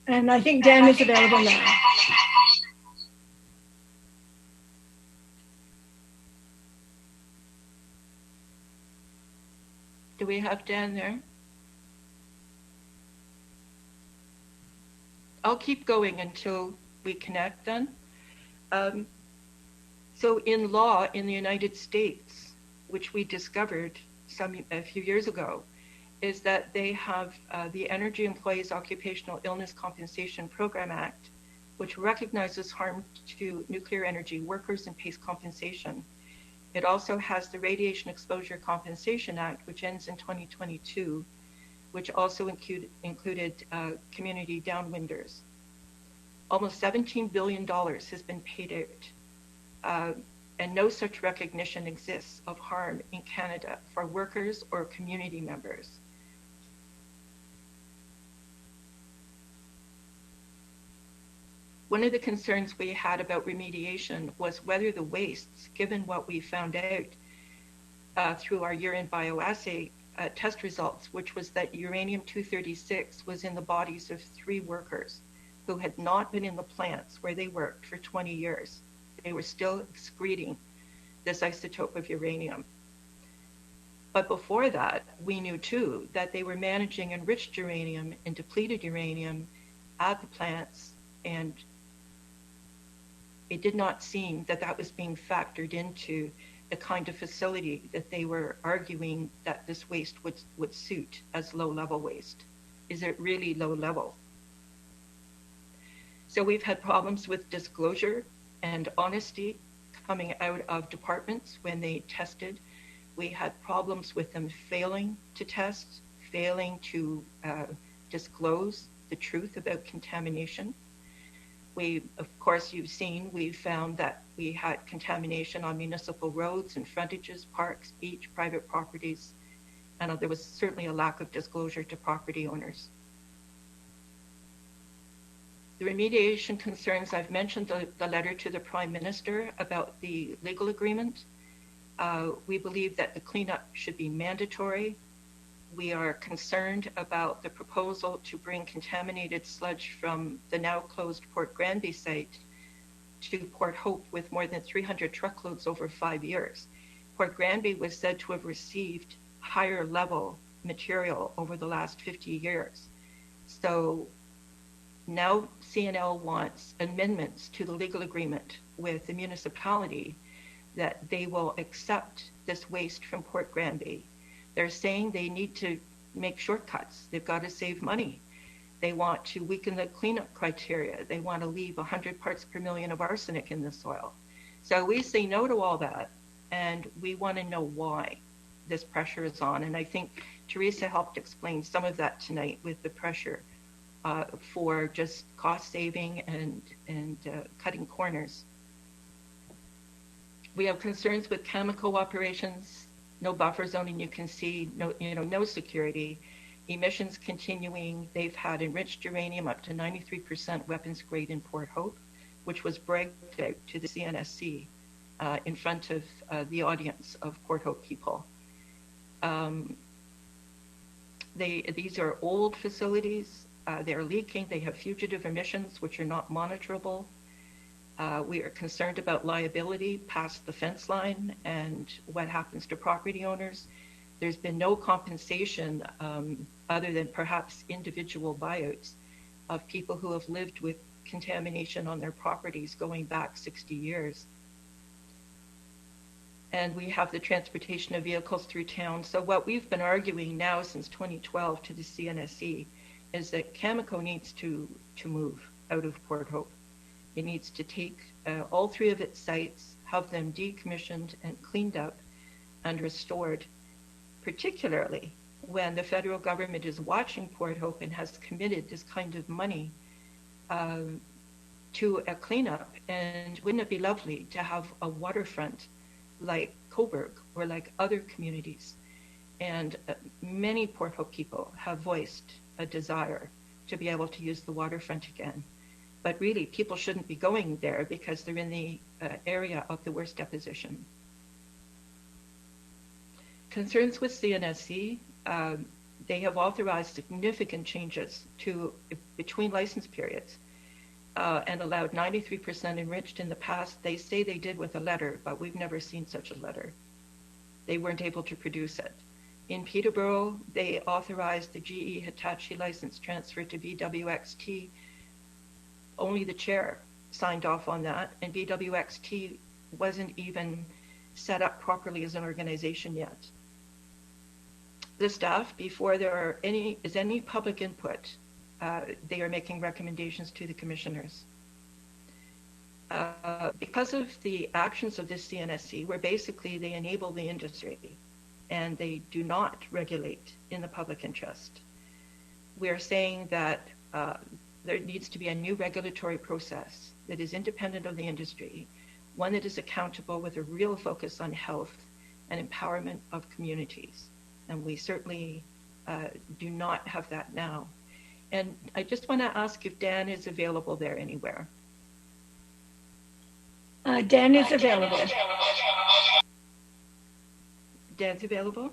And I think Dan is available now. Do we have Dan there? I'll keep going until we connect then. So in law in the United States, which we discovered a few years ago, is that they have the Energy Employees Occupational Illness Compensation Program Act, which recognizes harm to nuclear energy workers and pays compensation. It also has the Radiation Exposure Compensation Act, which ends in 2022, which also included community downwinders. Almost $17 billion has been paid out, and no such recognition exists of harm in Canada for workers or community members. One of the concerns we had about remediation was whether the wastes, given what we found out through our urine bioassay test results, which was that uranium-236 was in the bodies of 3 workers who had not been in the plants where they worked for 20 years. They were still excreting this isotope of uranium. But before that, we knew too that they were managing enriched uranium and depleted uranium at the plants, and it did not seem that that was being factored into the kind of facility that they were arguing that this waste would suit as low-level waste. Is it really low level? So we've had problems with disclosure and honesty coming out of departments when they tested. We had problems with them failing to test, failing to disclose the truth about contamination. Of course, you've seen, we found that we had contamination on municipal roads and frontages, parks, beach, private properties, and there was certainly a lack of disclosure to property owners. The remediation concerns, I've mentioned the letter to the Prime Minister about the legal agreement. We believe that the cleanup should be mandatory. We are concerned about the proposal to bring contaminated sludge from the now closed Port Granby site to Port Hope with more than 300 truckloads over 5 years. Port Granby was said to have received higher level material over the last 50 years. So now CNL wants amendments to the legal agreement with the municipality that they will accept this waste from Port Granby. They're saying they need to make shortcuts. They've got to save money. They want to weaken the cleanup criteria. They want to leave 100 parts per million of arsenic in the soil. So we say no to all that, and we want to know why this pressure is on. And I think Teresa helped explain some of that tonight with the pressure for just cost saving and cutting corners. We have concerns with chemical operations no buffer zoning. You can see no security, emissions continuing. They've had enriched uranium up to 93% weapons grade in Port Hope, which was bragged out to the CNSC in front of the audience of Port Hope people. These are old facilities. They're leaking. They have fugitive emissions, which are not monitorable. We are concerned about liability past the fence line and what happens to property owners. There's been no compensation other than perhaps individual buyouts of people who have lived with contamination on their properties going back 60 years. And we have the transportation of vehicles through town. So what we've been arguing now since 2012 to the CNSC is that Cameco needs to move out of Port Hope. It needs to take all three of its sites, have them decommissioned and cleaned up and restored, particularly when the federal government is watching Port Hope and has committed this kind of money to a cleanup. And wouldn't it be lovely to have a waterfront like Coburg or like other communities? And many Port Hope people have voiced a desire to be able to use the waterfront again. But really, people shouldn't be going there because they're in the area of the worst deposition. Concerns with CNSC, they have authorized significant changes between license periods and allowed 93% enriched in the past. They say they did with a letter, but we've never seen such a letter. They weren't able to produce it. In Peterborough, they authorized the GE Hitachi license transfer to BWXT. Only the chair signed off on that, and BWXT wasn't even set up properly as an organization yet. The staff, before there is any public input, they are making recommendations to the commissioners. Because of the actions of this CNSC, where basically they enable the industry and they do not regulate in the public interest, we are saying that there needs to be a new regulatory process that is independent of the industry, one that is accountable with a real focus on health and empowerment of communities. And we certainly do not have that now. And I just want to ask if Dan is available there anywhere. Dan is available. Dan's available?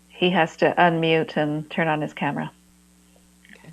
He has to unmute and turn on his camera. Okay.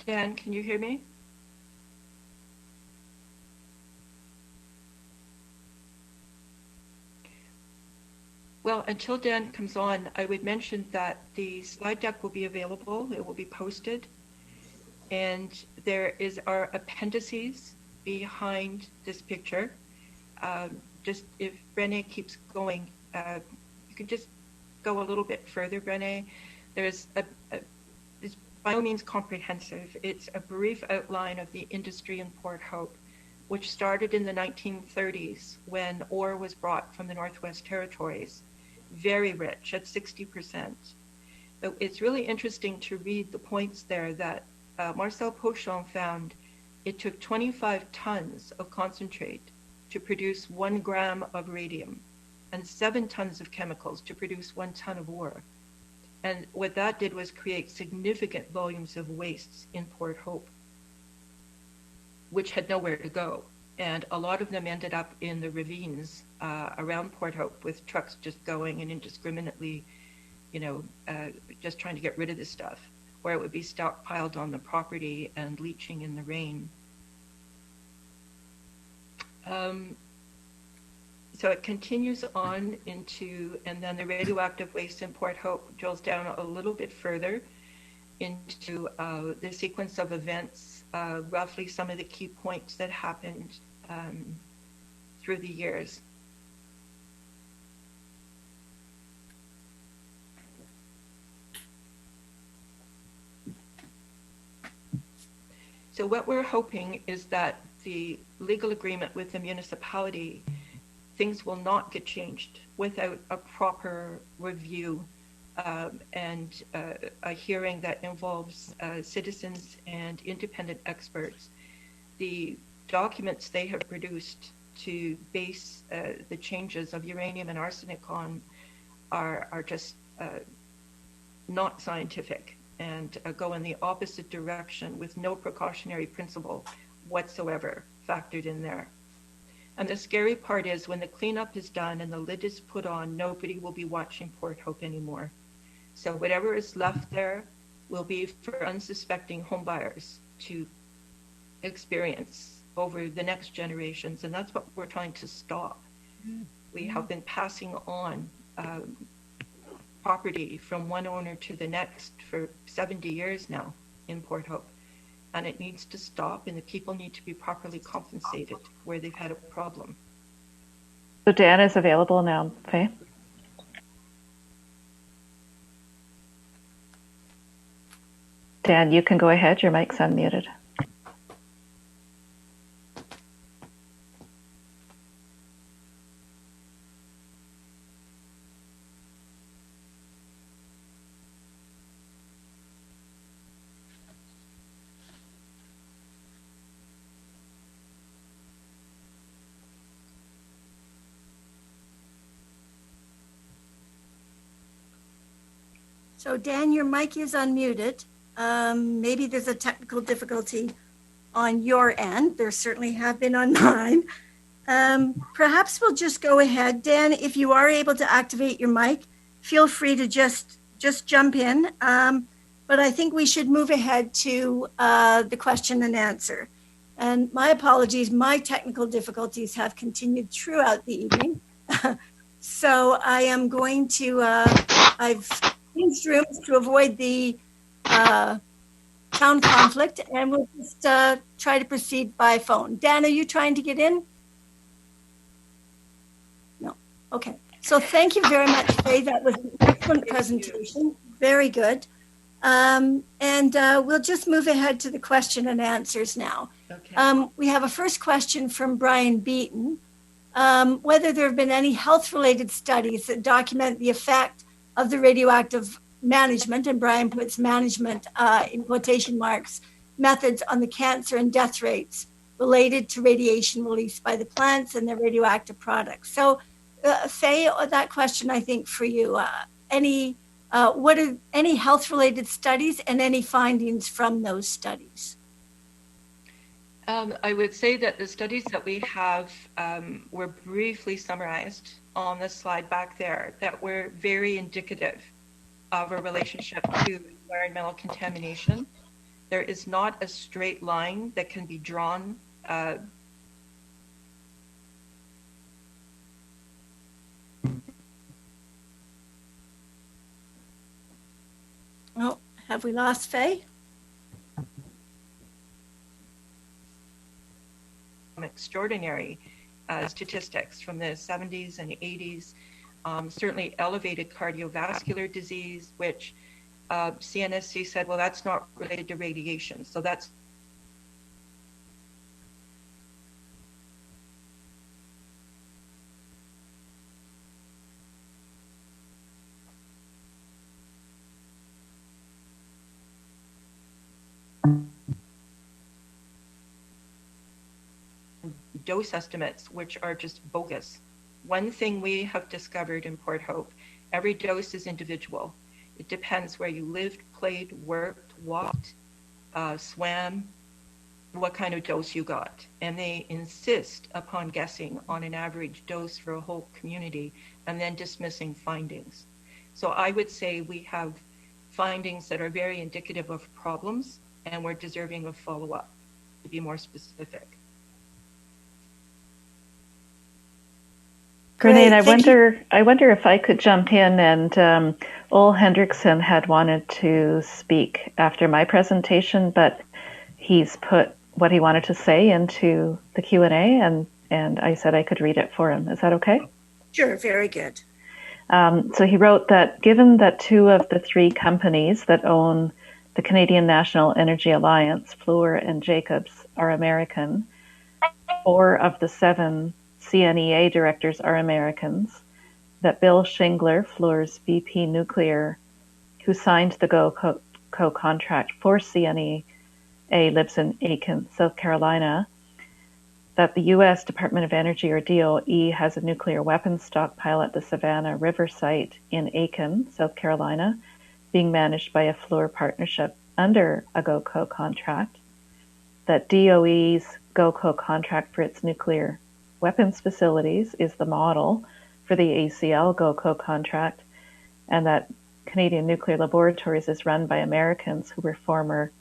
Dan, can you hear me? Well, until Dan comes on, I would mention that the slide deck will be available. It will be posted. And there is our appendices behind this picture. Just if Brené keeps going, you could just go a little bit further, Brené. There's it's by no means comprehensive. It's a brief outline of the industry in Port Hope, which started in the 1930s when ore was brought from the Northwest Territories, very rich at 60%. But it's really interesting to read the points there that Marcel Pochon found. It took 25 tons of concentrate to produce 1 gram of radium and 7 tons of chemicals to produce 1 ton of ore. And what that did was create significant volumes of wastes in Port Hope, which had nowhere to go. And a lot of them ended up in the ravines around Port Hope with trucks just going and indiscriminately, just trying to get rid of this stuff, where it would be stockpiled on the property and leaching in the rain. So it continues on into, and then the radioactive waste in Port Hope drills down a little bit further into the sequence of events, roughly some of the key points that happened through the years. So what we're hoping is that the legal agreement with the municipality, things will not get changed without a proper review and a hearing that involves citizens and independent experts. The documents they have produced to base the changes of uranium and arsenic on are just not scientific and go in the opposite direction with no precautionary principle whatsoever factored in there. And the scary part is when the cleanup is done and the lid is put on, nobody will be watching Port Hope anymore. So whatever is left there will be for unsuspecting homebuyers to experience over the next generations. And that's what we're trying to stop. We have been passing on property from one owner to the next for 70 years now in Port Hope. And it needs to stop, and the people need to be properly compensated where they've had a problem. So Dan is available now, Faye. Dan, you can go ahead. Your mic's unmuted. So Dan, your mic is unmuted. Maybe there's a technical difficulty on your end. There certainly have been on mine. Perhaps we'll just go ahead. Dan, if you are able to activate your mic, feel free to just jump in. But I think we should move ahead to the question and answer. And my apologies, my technical difficulties have continued throughout the evening. So I am going to, I've changed rooms to avoid the sound conflict, and we'll just try to proceed by phone. Dan, are you trying to get in? No. Okay. So thank you very much, Faye. That was an excellent presentation. Very good. And we'll just move ahead to the question and answers now. Okay. We have a first question from Brian Beaton. Whether there have been any health-related studies that document the effect of the radioactive management, and Brian puts management in quotation marks, methods on the cancer and death rates related to radiation released by the plants and their radioactive products. So, Faye, that question, I think, for you, what are any health-related studies and any findings from those studies? I would say that the studies that we have were briefly summarized on the slide back there that were very indicative of a relationship to environmental contamination. There is not a straight line that can be drawn. Oh, have we lost Faye? Extraordinary statistics from the 70s and 80s, certainly elevated cardiovascular disease, which CNSC said, well, that's not related to radiation. So that's dose estimates, which are just bogus. One thing we have discovered in Port Hope, every dose is individual. It depends where you lived, played, worked, walked, swam, what kind of dose you got. And they insist upon guessing on an average dose for a whole community and then dismissing findings. So I would say we have findings that are very indicative of problems, and we're deserving of follow-up, to be more specific. Grenade, Great. I wonder if I could jump in, and Ole Hendrickson had wanted to speak after my presentation, but he's put what he wanted to say into the Q&A, and I said I could read it for him. Is that okay? Sure, very good. So he wrote that given that 2 of the 3 companies that own the Canadian National Energy Alliance, Fluor and Jacobs, are American, 4 of the 7 CNEA directors are Americans, that Bill Shingler, Fluor's VP Nuclear, who signed the GOCO contract for CNEA, lives in Aiken, South Carolina, that the U.S. Department of Energy, or DOE, has a nuclear weapons stockpile at the Savannah River site in Aiken, South Carolina, being managed by a Fluor partnership under a GOCO contract, that DOE's GOCO contract for its nuclear weapons facilities is the model for the ACL GOCO contract, and that Canadian Nuclear Laboratories is run by Americans who were former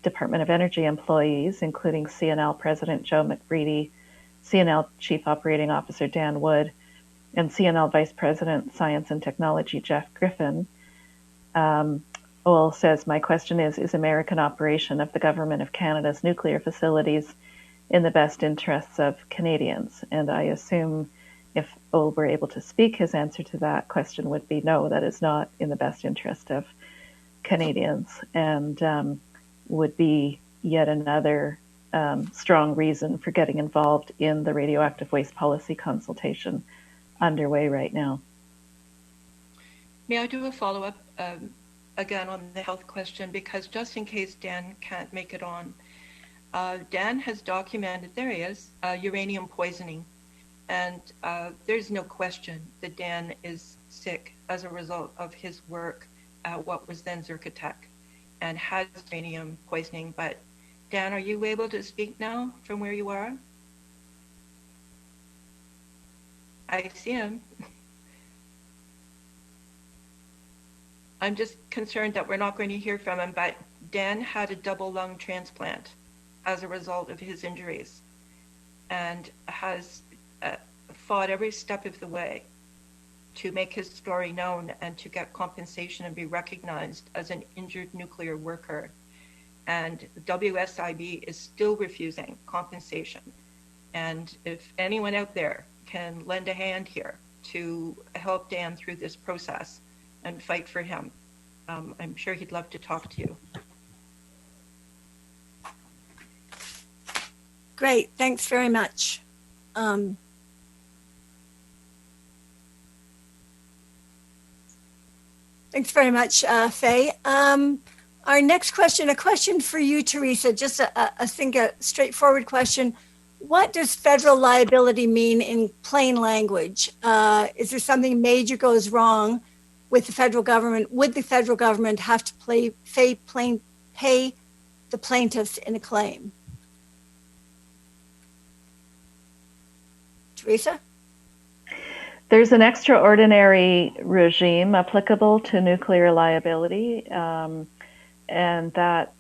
Department of Energy employees, including CNL President Joe McBreedy, CNL Chief Operating Officer Dan Wood, and CNL Vice President Science and Technology Jeff Griffin. Ole says, my question is American operation of the Government of Canada's nuclear facilities in the best interests of Canadians? And I assume if Ole were able to speak, his answer to that question would be no, that is not in the best interest of Canadians, and would be yet another strong reason for getting involved in the radioactive waste policy consultation underway right now. May I do a follow-up again on the health question, because just in case Dan can't make it on, Dan has documented, there he is, uranium poisoning. And there's no question that Dan is sick as a result of his work at what was then Zircotech and has uranium poisoning. But Dan, are you able to speak now from where you are? I see him. I'm just concerned that we're not going to hear from him, but Dan had a double lung transplant as a result of his injuries and has fought every step of the way to make his story known and to get compensation and be recognized as an injured nuclear worker. And WSIB is still refusing compensation. And if anyone out there can lend a hand here to help Dan through this process and fight for him, I'm sure he'd love to talk to you. Great, thanks very much. Thanks very much, Faye. Our next question, a question for you, Teresa, just I think a straightforward question. What does federal liability mean in plain language? Is there something major goes wrong with the federal government? Would the federal government have to pay the plaintiffs in a claim? Teresa? There's an extraordinary regime applicable to nuclear liability, and that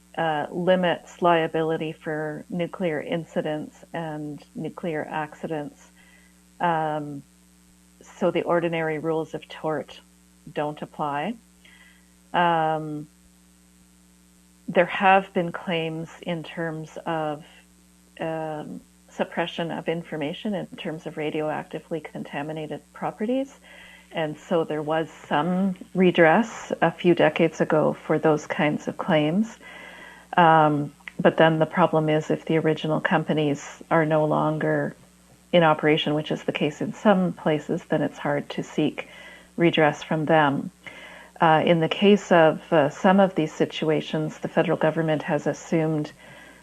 limits liability for nuclear incidents and nuclear accidents. So the ordinary rules of tort don't apply. There have been claims in terms of suppression of information in terms of radioactively contaminated properties. And so there was some redress a few decades ago for those kinds of claims. But then the problem is if the original companies are no longer in operation, which is the case in some places, then it's hard to seek redress from them. In the case of some of these situations, the federal government has assumed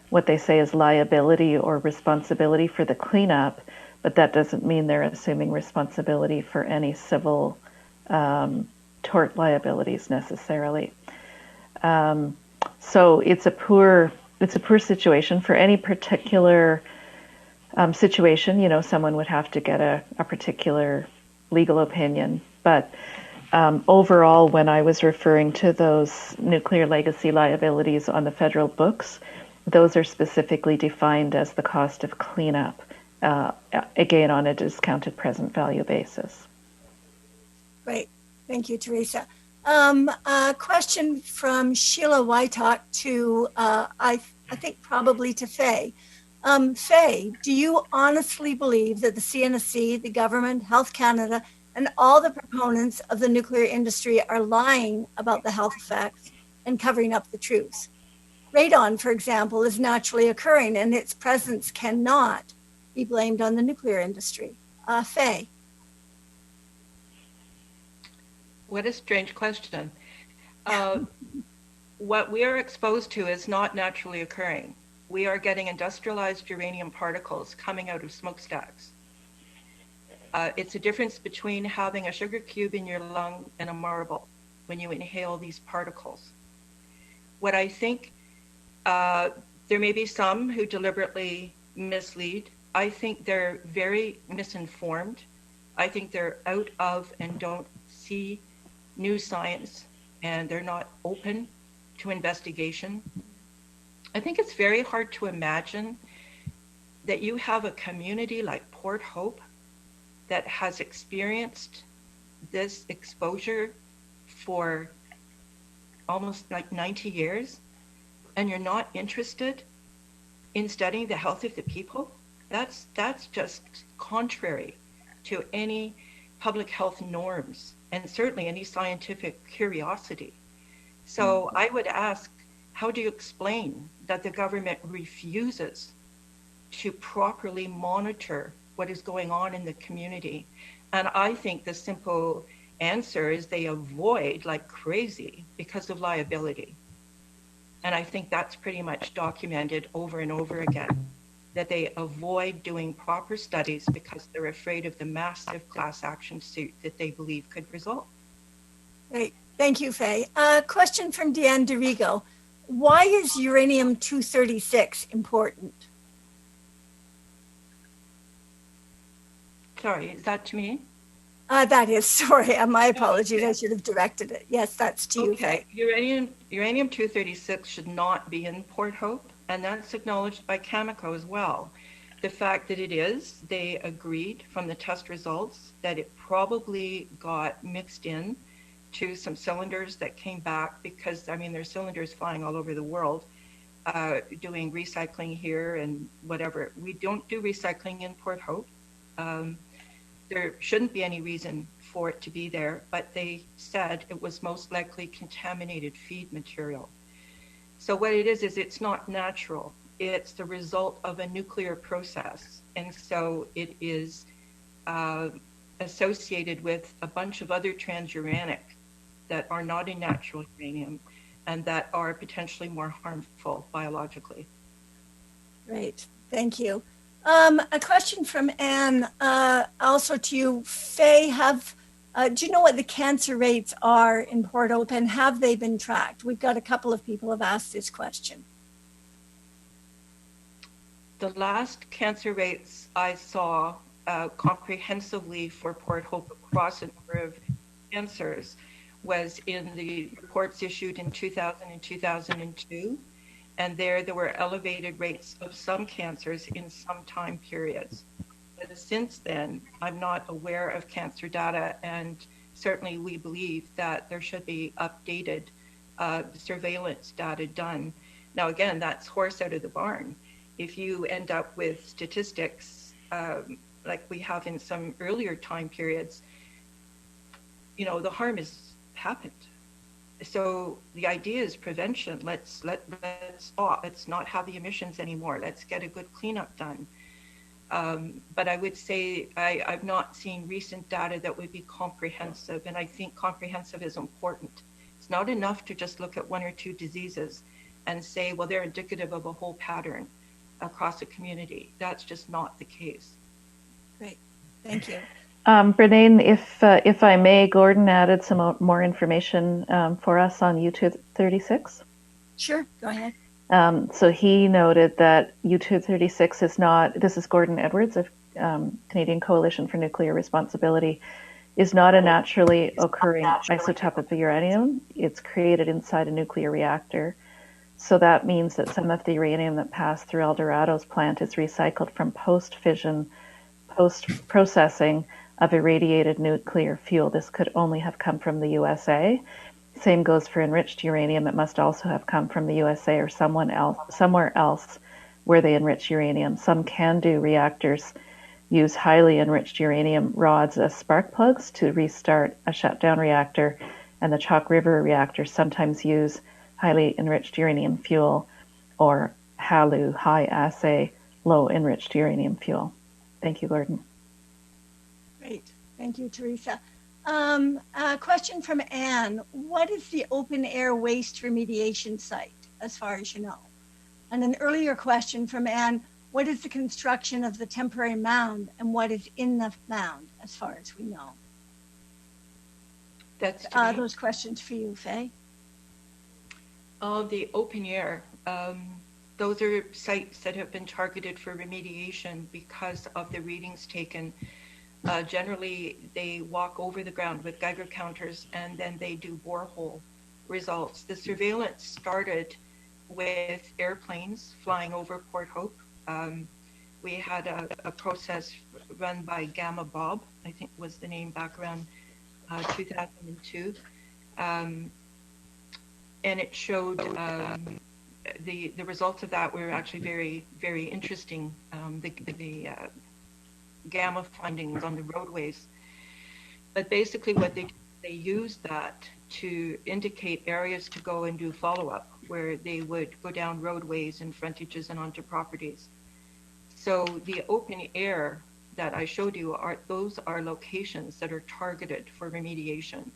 what they say is liability or responsibility for the cleanup, but that doesn't mean they're assuming responsibility for any civil tort liabilities necessarily. So it's a poor situation for any particular situation. You know, someone would have to get a particular legal opinion, but overall, when I was referring to those nuclear legacy liabilities on the federal books, those are specifically defined as the cost of cleanup again on a discounted present value basis. Great. Thank you, Teresa. A question from Sheila Wytock to, I think probably to Faye. Faye, do you honestly believe that the CNSC, the government, Health Canada, and all the proponents of the nuclear industry are lying about the health effects and covering up the truth? Radon, for example, is naturally occurring and its presence cannot be blamed on the nuclear industry. Faye. What a strange question. What we are exposed to is not naturally occurring. We are getting industrialized uranium particles coming out of smokestacks. It's a difference between having a sugar cube in your lung and a marble when you inhale these particles. What I think, there may be some who deliberately mislead. I think they're very misinformed. I think they're out of and don't see new science, and they're not open to investigation. I think it's very hard to imagine that you have a community like Port Hope that has experienced this exposure for almost like 90 years, and you're not interested in studying the health of the people. That's just contrary to any public health norms and certainly any scientific curiosity. So I would ask, how do you explain that the government refuses to properly monitor what is going on in the community? And I think the simple answer is they avoid like crazy because of liability. And I think that's pretty much documented over and over again, that they avoid doing proper studies because they're afraid of the massive class action suit that they believe could result. Great. Thank you, Faye. Question from Deanne DeRigo. Why is uranium-236 important? Sorry, is that to me? That is, sorry, my apologies. I should have directed it. Yes, that's to you. Okay, uranium-236 should not be in Port Hope, and that's acknowledged by Cameco as well. The fact that it is, they agreed from the test results that it probably got mixed in to some cylinders that came back because, I mean, there's cylinders flying all over the world doing recycling here and whatever. We don't do recycling in Port Hope. There shouldn't be any reason for it to be there, but they said it was most likely contaminated feed material. So what it is it's not natural. It's the result of a nuclear process. And so it is associated with a bunch of other transuranic that are not in natural uranium and that are potentially more harmful biologically. Great, thank you. A question from Anne, also to you, Faye. Do you know what the cancer rates are in Port Hope, and have they been tracked? We've got a couple of people have asked this question. The last cancer rates I saw comprehensively for Port Hope across a number of cancers was in the reports issued in 2000 and 2002. And there were elevated rates of some cancers in some time periods. But since then, I'm not aware of cancer data, and certainly we believe that there should be updated surveillance data done. Now, again, that's horse out of the barn. If you end up with statistics like we have in some earlier time periods, you know, the harm has happened. So the idea is prevention. Let's stop. Let's not have the emissions anymore. Let's get a good cleanup done. But I would say I've not seen recent data that would be comprehensive, and I think comprehensive is important. It's not enough to just look at one or two diseases and say, well, they're indicative of a whole pattern across a community. That's just not the case. Great, thank you. Bernane, if I may, Gordon added some more information for us on U-236. Sure, go ahead. So he noted that U-236 is not, this is Gordon Edwards of Canadian Coalition for Nuclear Responsibility, is not a naturally occurring isotope of uranium. It's created inside a nuclear reactor So that means that some of the uranium that passed through El Dorado's plant is recycled from post-fission, post-processing of irradiated nuclear fuel. This could only have come from the USA. Same goes for enriched uranium. It must also have come from the USA or somewhere else where they enrich uranium. Some CANDU reactors use highly enriched uranium rods as spark plugs to restart a shutdown reactor, and the Chalk River reactors sometimes use highly enriched uranium fuel or HALEU, high assay, low enriched uranium fuel. Thank you, Gordon. Great. Thank you, Teresa. A question from Anne. What is the open air waste remediation site, as far as you know? And an earlier question from Anne, what is the construction of the temporary mound and what is in the mound, as far as we know? That's those questions for you, Faye. The open air, those are sites that have been targeted for remediation because of the readings taken. Generally, they walk over the ground with Geiger counters and then they do borehole results. The surveillance started with airplanes flying over Port Hope. We had a process run by Gamma Bob, I think was the name, back around 2002. And it showed the results of that were actually very, very interesting. The gamma findings on the roadways. But basically what they used that to indicate areas to go and do follow-up, where they would go down roadways and frontages and onto properties. So the open air that I showed you, those are locations that are targeted for remediation.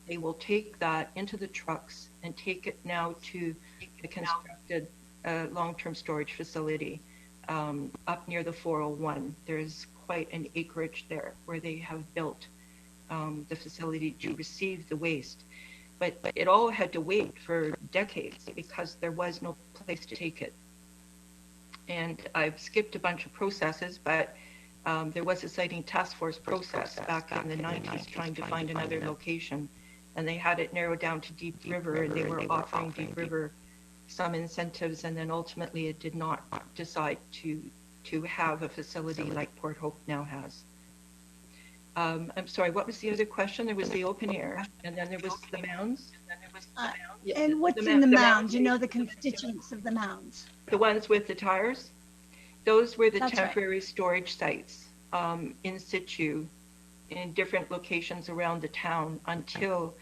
They will take that into the trucks and take it now to the constructed long-term storage facility up near the 401. There's quite an acreage there where they have built the facility to receive the waste. But it all had to wait for decades because there was no place to take it. And I've skipped a bunch of processes, but there was a siting task force process back in the 90s trying to find another location. And they had it narrowed down to Deep River, and they were offering Deep River some incentives, and then ultimately it did not decide to have a facility like Port Hope now has. I'm sorry, what was the other question? There was the open air, and then there was the mounds. And what's in the mounds? You know, the constituents of the mounds. The ones with the tires? Those were the That's temporary storage sites in situ in different locations around the town until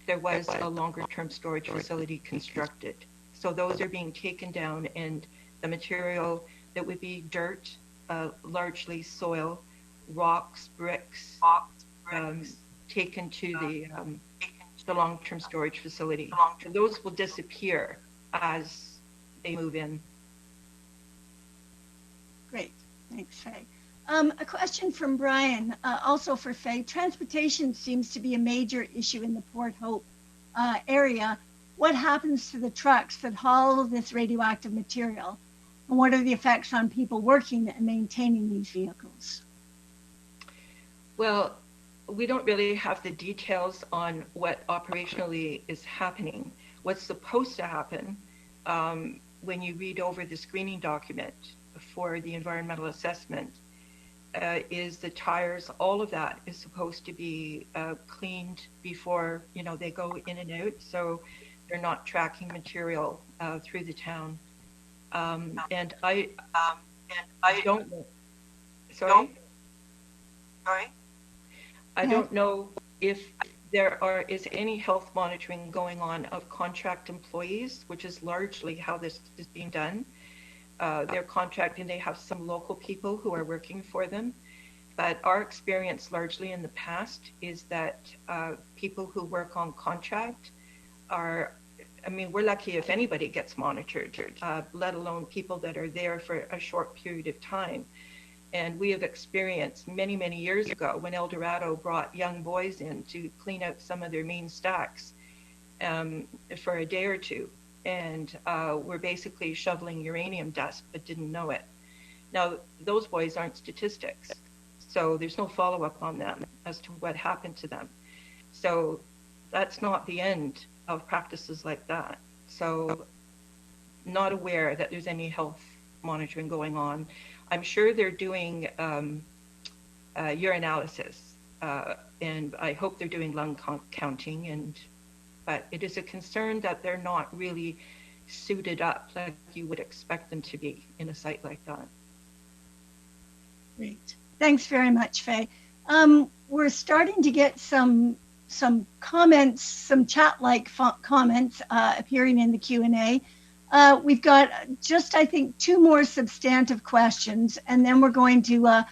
there was a longer term storage facility constructed. So those are being taken down, and the material that would be dirt, largely soil, rocks, bricks, taken to the long-term storage facility. And those will disappear as they move in. Great, thanks, Faye. A question from Brian, also for Faye. Transportation seems to be a major issue in the Port Hope area. What happens to the trucks that haul this radioactive material? And what are the effects on people working and maintaining these vehicles? Well, we don't really have the details on what operationally is happening. What's supposed to happen when you read over the screening document for the environmental assessment is the tires, all of that is supposed to be cleaned before, you know, they go in and out, so they're not tracking material through the town. And I don't know. Sorry? I don't know if there is any health monitoring going on of contract employees, which is largely how this is being done. They're contracting, they have some local people who are working for them. But our experience largely in the past is that people who work on contract are, I mean, we're lucky if anybody gets monitored, let alone people that are there for a short period of time. And we have experienced many, many years ago when El Dorado brought young boys in to clean out some of their main stacks for a day or two. And were basically shoveling uranium dust, but didn't know it. Now, those boys aren't statistics, so there's no follow-up on them as to what happened to them. So that's not the end of practices like that. So not aware that there's any health monitoring going on. I'm sure they're doing urinalysis, and I hope they're doing lung counting, but it is a concern that they're not really suited up like you would expect them to be in a site like that. Great. Thanks very much, Faye. We're starting to get some comments, some chat-like comments appearing in the Q&A. We've got just, I think, 2 more substantive questions, and then we're going to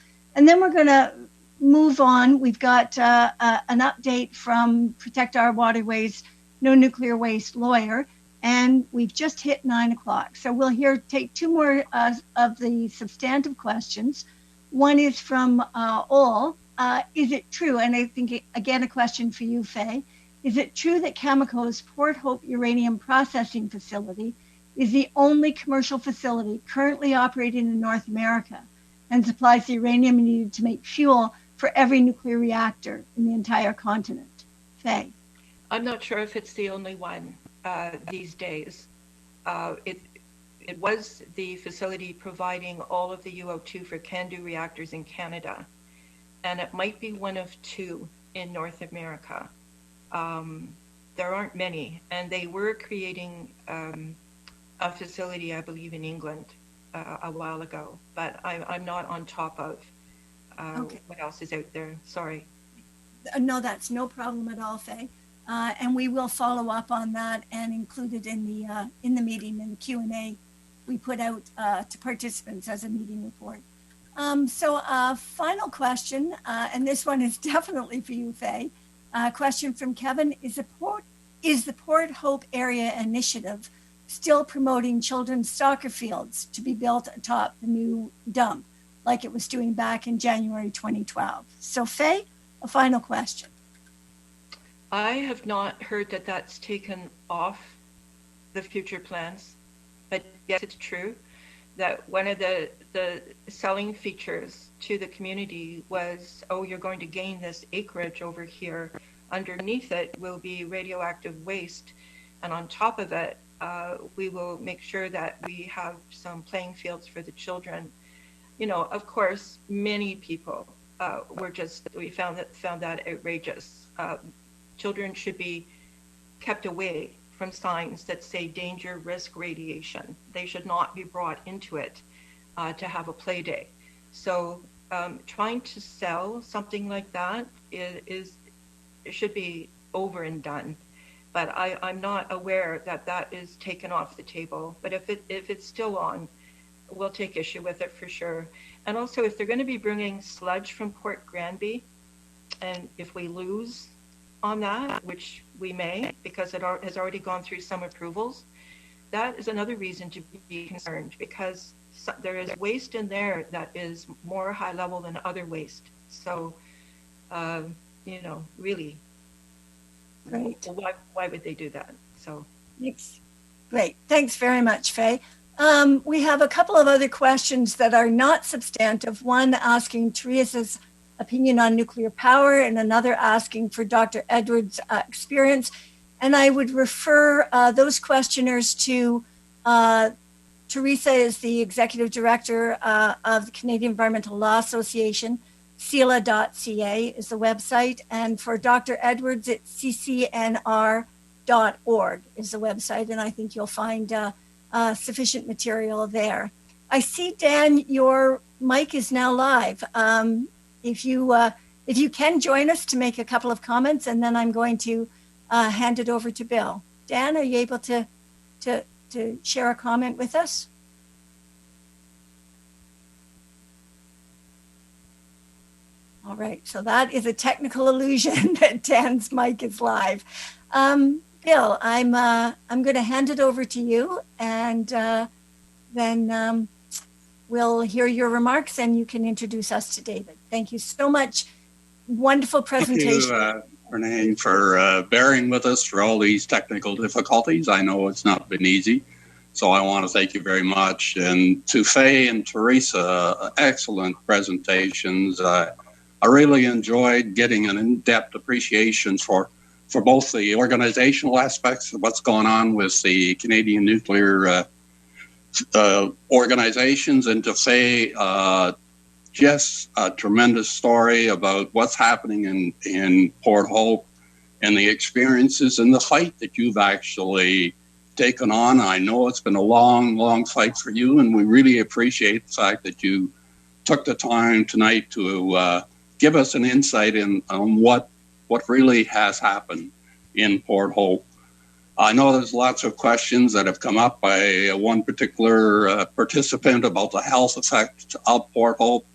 move on. We've got an update from Protect Our Waterways, No Nuclear Waste lawyer, and we've just hit 9 o'clock. So we'll take 2 more of the substantive questions. One is from Ol. Is it true, and I think, again, a question for you, Faye, is it true that Cameco's Port Hope uranium processing facility is the only commercial facility currently operating in North America and supplies the uranium needed to make fuel for every nuclear reactor in the entire continent? Faye. I'm not sure if it's the only one these days. It was the facility providing all of the UO2 for CANDU reactors in Canada, and it might be one of 2 in North America. There aren't many, and they were creating a facility, I believe, in England a while ago, but I'm not on top of what else is out there. Sorry. No, that's no problem at all, Faye. And we will follow up on that and include it in the meeting, in the Q&A we put out to participants as a meeting report. So final question, and this one is definitely for you, Faye. Question from Kevin: Is the Port Hope Area Initiative still promoting children's soccer fields to be built atop the new dump, like it was doing back in January 2012? So Faye, a final question. I have not heard that that's taken off the future plans, but yes, it's true that one of the selling features to the community was, oh, you're going to gain this acreage over here. Underneath it will be radioactive waste, and on top of it, we will make sure that we have some playing fields for the children. You know, of course, many people we found that outrageous. Children should be kept away from signs that say danger, risk, radiation. They should not be brought into it to have a play day. So trying to sell something like that it should be over and done. But I'm not aware that that is taken off the table. But if it's still on, we'll take issue with it for sure. And also, if they're going to be bringing sludge from Port Granby, and if we lose on that, which we may, because it has already gone through some approvals, that is another reason to be concerned, because there is waste in there that is more high level than other waste. So, you know, really, Great. Why would they do that? So, thanks. Great. Thanks very much, Faye. We have a couple of other questions that are not substantive. One asking Teresa's opinion on nuclear power, and another asking for Dr. Edwards' experience. And I would refer those questioners to Teresa is the Executive Director of the Canadian Environmental Law Association. CELA.ca is the website. And for Dr. Edwards, it's ccnr.org is the website. And I think you'll find sufficient material there. I see, Dan, your mic is now live. If you can join us to make a couple of comments, and then I'm going to hand it over to Bill. Dan, are you able to share a comment with us? All right, so that is a technical illusion that Dan's mic is live. Bill, I'm going to hand it over to you, and then we'll hear your remarks, and you can introduce us to David. Thank you so much. Wonderful presentation. Thank you, Renee, for bearing with us for all these technical difficulties. I know it's not been easy, so I want to thank you very much. And to Faye and Teresa, excellent presentations. I really enjoyed getting an in-depth appreciation for both the organizational aspects of what's going on with the Canadian Nuclear organizations, and to Faye, just a tremendous story about what's happening in Port Hope and the experiences and the fight that you've actually taken on. I know it's been a long, long fight for you, and we really appreciate the fact that you took the time tonight to give us an insight on what really has happened in Port Hope. I know there's lots of questions that have come up by one particular participant about the health effects of Port Hope,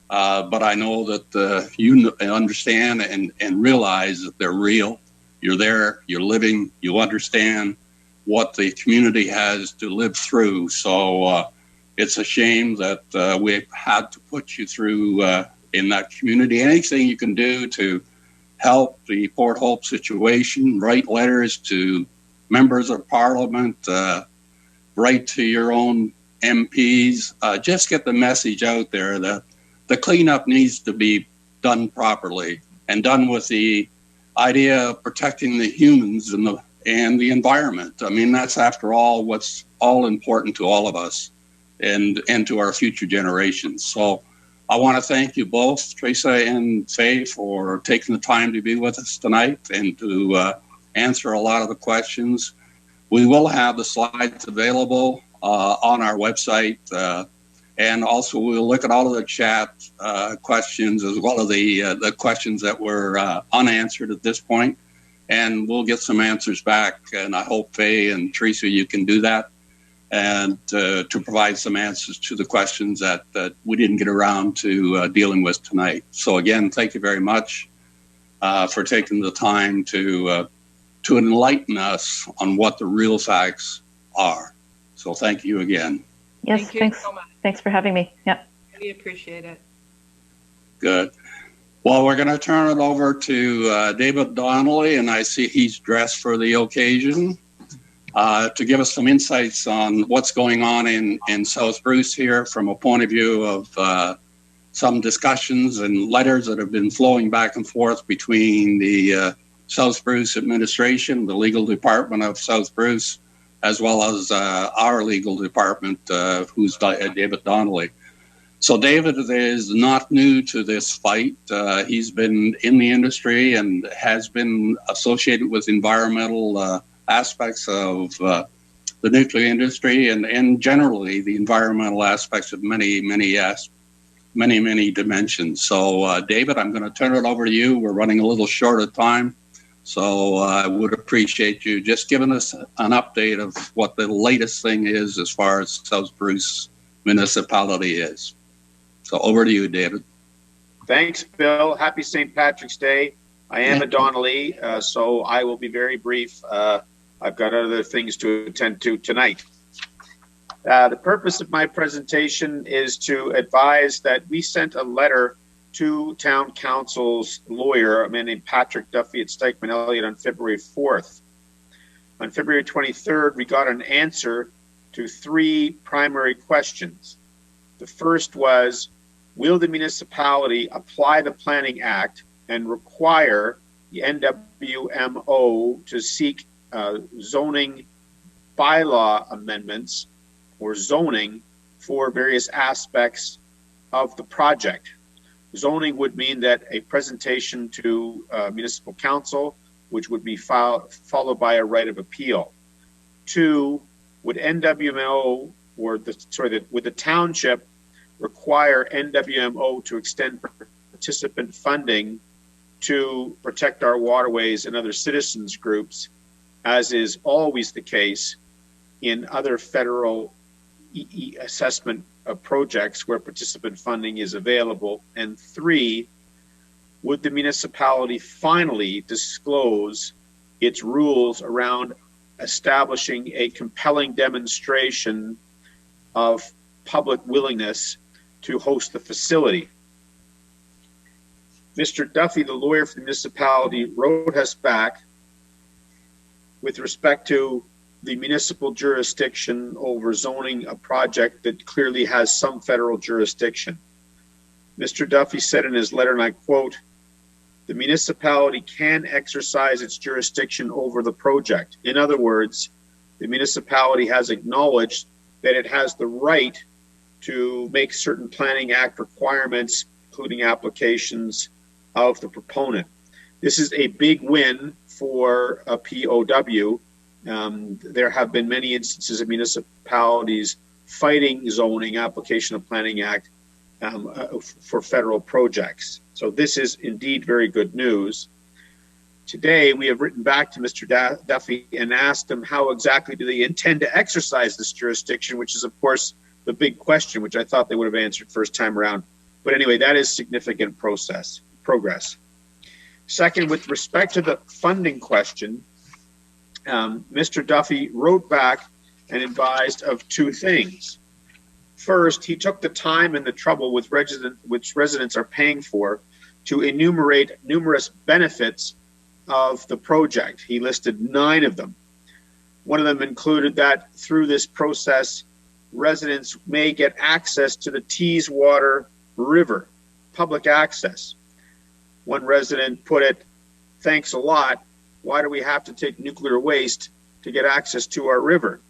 but I know that you understand and realize that they're real. You're there, you're living, you understand what the community has to live through. So it's a shame that we've had to put you through in that community. Anything you can do to help the Port Hope situation, write letters to members of Parliament, write to your own MPs, just get the message out there that the cleanup needs to be done properly and done with the idea of protecting the humans and the environment. I mean, that's after all what's all important to all of us and to our future generations. So I want to thank you both, Teresa and Faye, for taking the time to be with us tonight and to answer a lot of the questions. We will have the slides available on our website, and also we'll look at all of the chat questions as well as the questions that were unanswered at this point, and we'll get some answers back. And I hope, Faye and Teresa, you can do that and to provide some answers to the questions that we didn't get around to dealing with tonight. So again, thank you very much for taking the time to enlighten us on what the real facts are. So thank you again. Yes, thank you thanks. So much. Thanks for having me. Yeah. We appreciate it. Good. Well, we're going to turn it over to David Donnelly, and I see he's dressed for the occasion, to give us some insights on what's going on in South Bruce here from a point of view of some discussions and letters that have been flowing back and forth between the South Bruce administration, the legal department of South Bruce, as well as our legal department, who's David Donnelly. So David is not new to this fight. He's been in the industry and has been associated with environmental aspects of the nuclear industry and generally the environmental aspects of many dimensions. So David, I'm going to turn it over to you. We're running a little short of time. So I would appreciate you just giving us an update of what the latest thing is as far as South Bruce municipality is. So over to you, David. Thanks, Bill. Happy St. Patrick's Day. I am a Donnelly, so I will be very brief. I've got other things to attend to tonight. The purpose of my presentation is to advise that we sent a letter to Town Council's lawyer, a man named Patrick Duffy at Stikeman Elliott, on February 4th. On February 23rd, we got an answer to 3 primary questions. The first was, will the municipality apply the Planning Act and require the NWMO to seek zoning bylaw amendments or zoning for various aspects of the project? Zoning would mean that a presentation to municipal council, which would be followed by a right of appeal. 2, would NWMO would the township require NWMO to extend participant funding to protect our waterways and other citizens groups, as is always the case in other federal assessment of projects where participant funding is available? And 3, would the municipality finally disclose its rules around establishing a compelling demonstration of public willingness to host the facility? Mr. Duffy, the lawyer for the municipality, wrote us back with respect to the municipal jurisdiction over zoning a project that clearly has some federal jurisdiction. Mr. Duffy said in his letter, and I quote, "The municipality can exercise its jurisdiction over the project." In other words, the municipality has acknowledged that it has the right to make certain Planning Act requirements, including applications of the proponent. This is a big win for a POW. There have been many instances of municipalities fighting zoning, application of Planning Act for federal projects. So this is indeed very good news. Today, we have written back to Mr. Duffy and asked him how exactly do they intend to exercise this jurisdiction, which is, of course, the big question, which I thought they would have answered first time around. But anyway, that is significant progress. Second, with respect to the funding question, Mr. Duffy wrote back and advised of two things. First, he took the time and the trouble which residents are paying for to enumerate numerous benefits of the project. He listed 9 of them. One of them included that through this process, residents may get access to the Teeswater River, public access. One resident put it, "Thanks a lot. Why do we have to take nuclear waste to get access to our river?"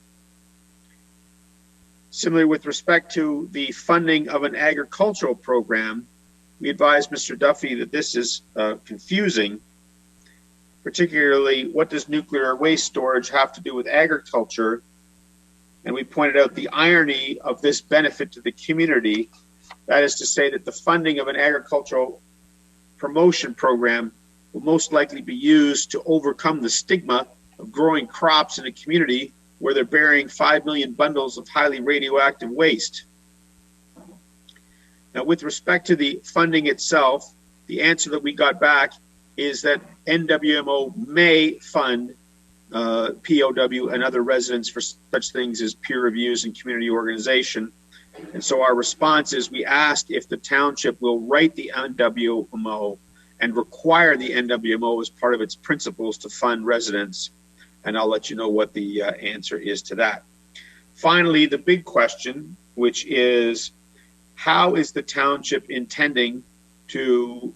Similarly, with respect to the funding of an agricultural program, we advised Mr. Duffy that this is confusing. Particularly, what does nuclear waste storage have to do with agriculture? And we pointed out the irony of this benefit to the community. That is to say that the funding of an agricultural promotion program will most likely be used to overcome the stigma of growing crops in a community where they're burying 5 million bundles of highly radioactive waste. Now, with respect to the funding itself, the answer that we got back is that NWMO may fund POW and other residents for such things as peer reviews and community organization. And so our response is we asked if the township will write the NWMO and require the NWMO as part of its principles to fund residents. And I'll let you know what the answer is to that. Finally, the big question, which is how is the township intending to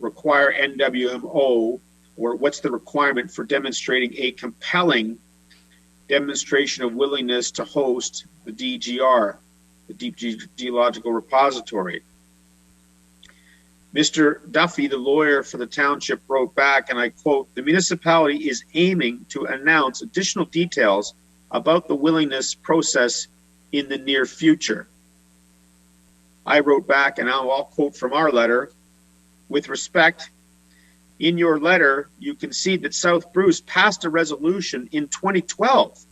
require NWMO, or what's the requirement for demonstrating a compelling demonstration of willingness to host the DGR, the Deep Geological Repository? Mr. Duffy, the lawyer for the township, wrote back, and I quote, "The municipality is aiming to announce additional details about the willingness process in the near future." I wrote back, and I'll quote from our letter, "With respect, in your letter, you concede that South Bruce passed a resolution in 2012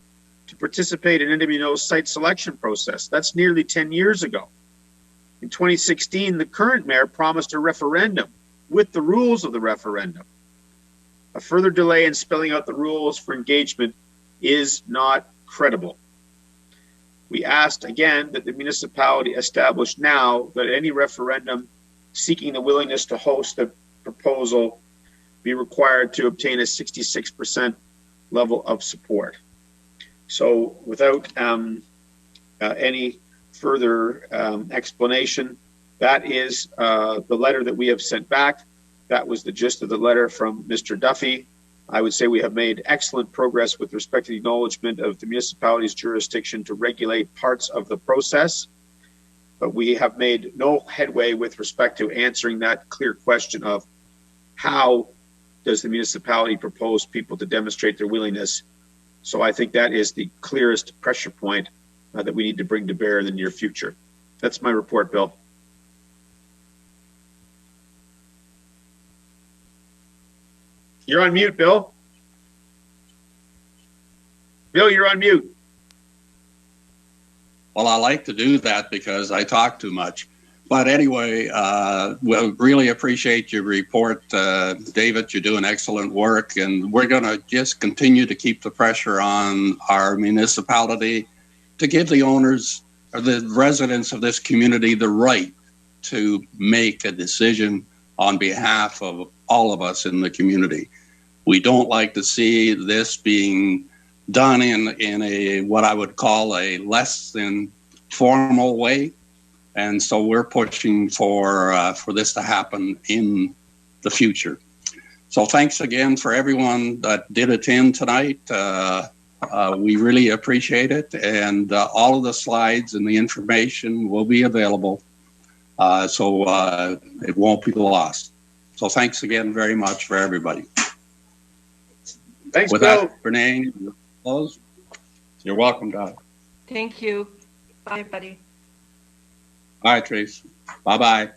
to participate in NWMO's site selection process. That's nearly 10 years ago. In 2016, the current mayor promised a referendum with the rules of the referendum. A further delay in spelling out the rules for engagement is not credible. We asked again that the municipality establish now that any referendum seeking the willingness to host the proposal be required to obtain a 66% level of support." So without any further explanation, that is the letter that we have sent back. That was the gist of the letter from Mr. Duffy. I would say we have made excellent progress with respect to the acknowledgement of the municipality's jurisdiction to regulate parts of the process, but we have made no headway with respect to answering that clear question of how does the municipality propose people to demonstrate their willingness. So I think that is the clearest pressure point that we need to bring to bear in the near future. That's my report, Bill. You're on mute, Bill. Bill, you're on mute. Well, I like to do that because I talk too much. But anyway, we'll really appreciate your report, David. You're doing excellent work, and we're going to just continue to keep the pressure on our municipality to give the owners or the residents of this community the right to make a decision on behalf of all of us in the community. We don't like to see this being done in a what I would call a less than formal way. And so we're pushing for this to happen in the future. So thanks again for everyone that did attend tonight. We really appreciate it, and all of the slides and the information will be available, so it won't be lost. So thanks again very much for everybody. Thanks, With Bill. that, Renee, close. You're welcome, Doc. Thank you. Bye, everybody. Bye, Trace. Bye-bye.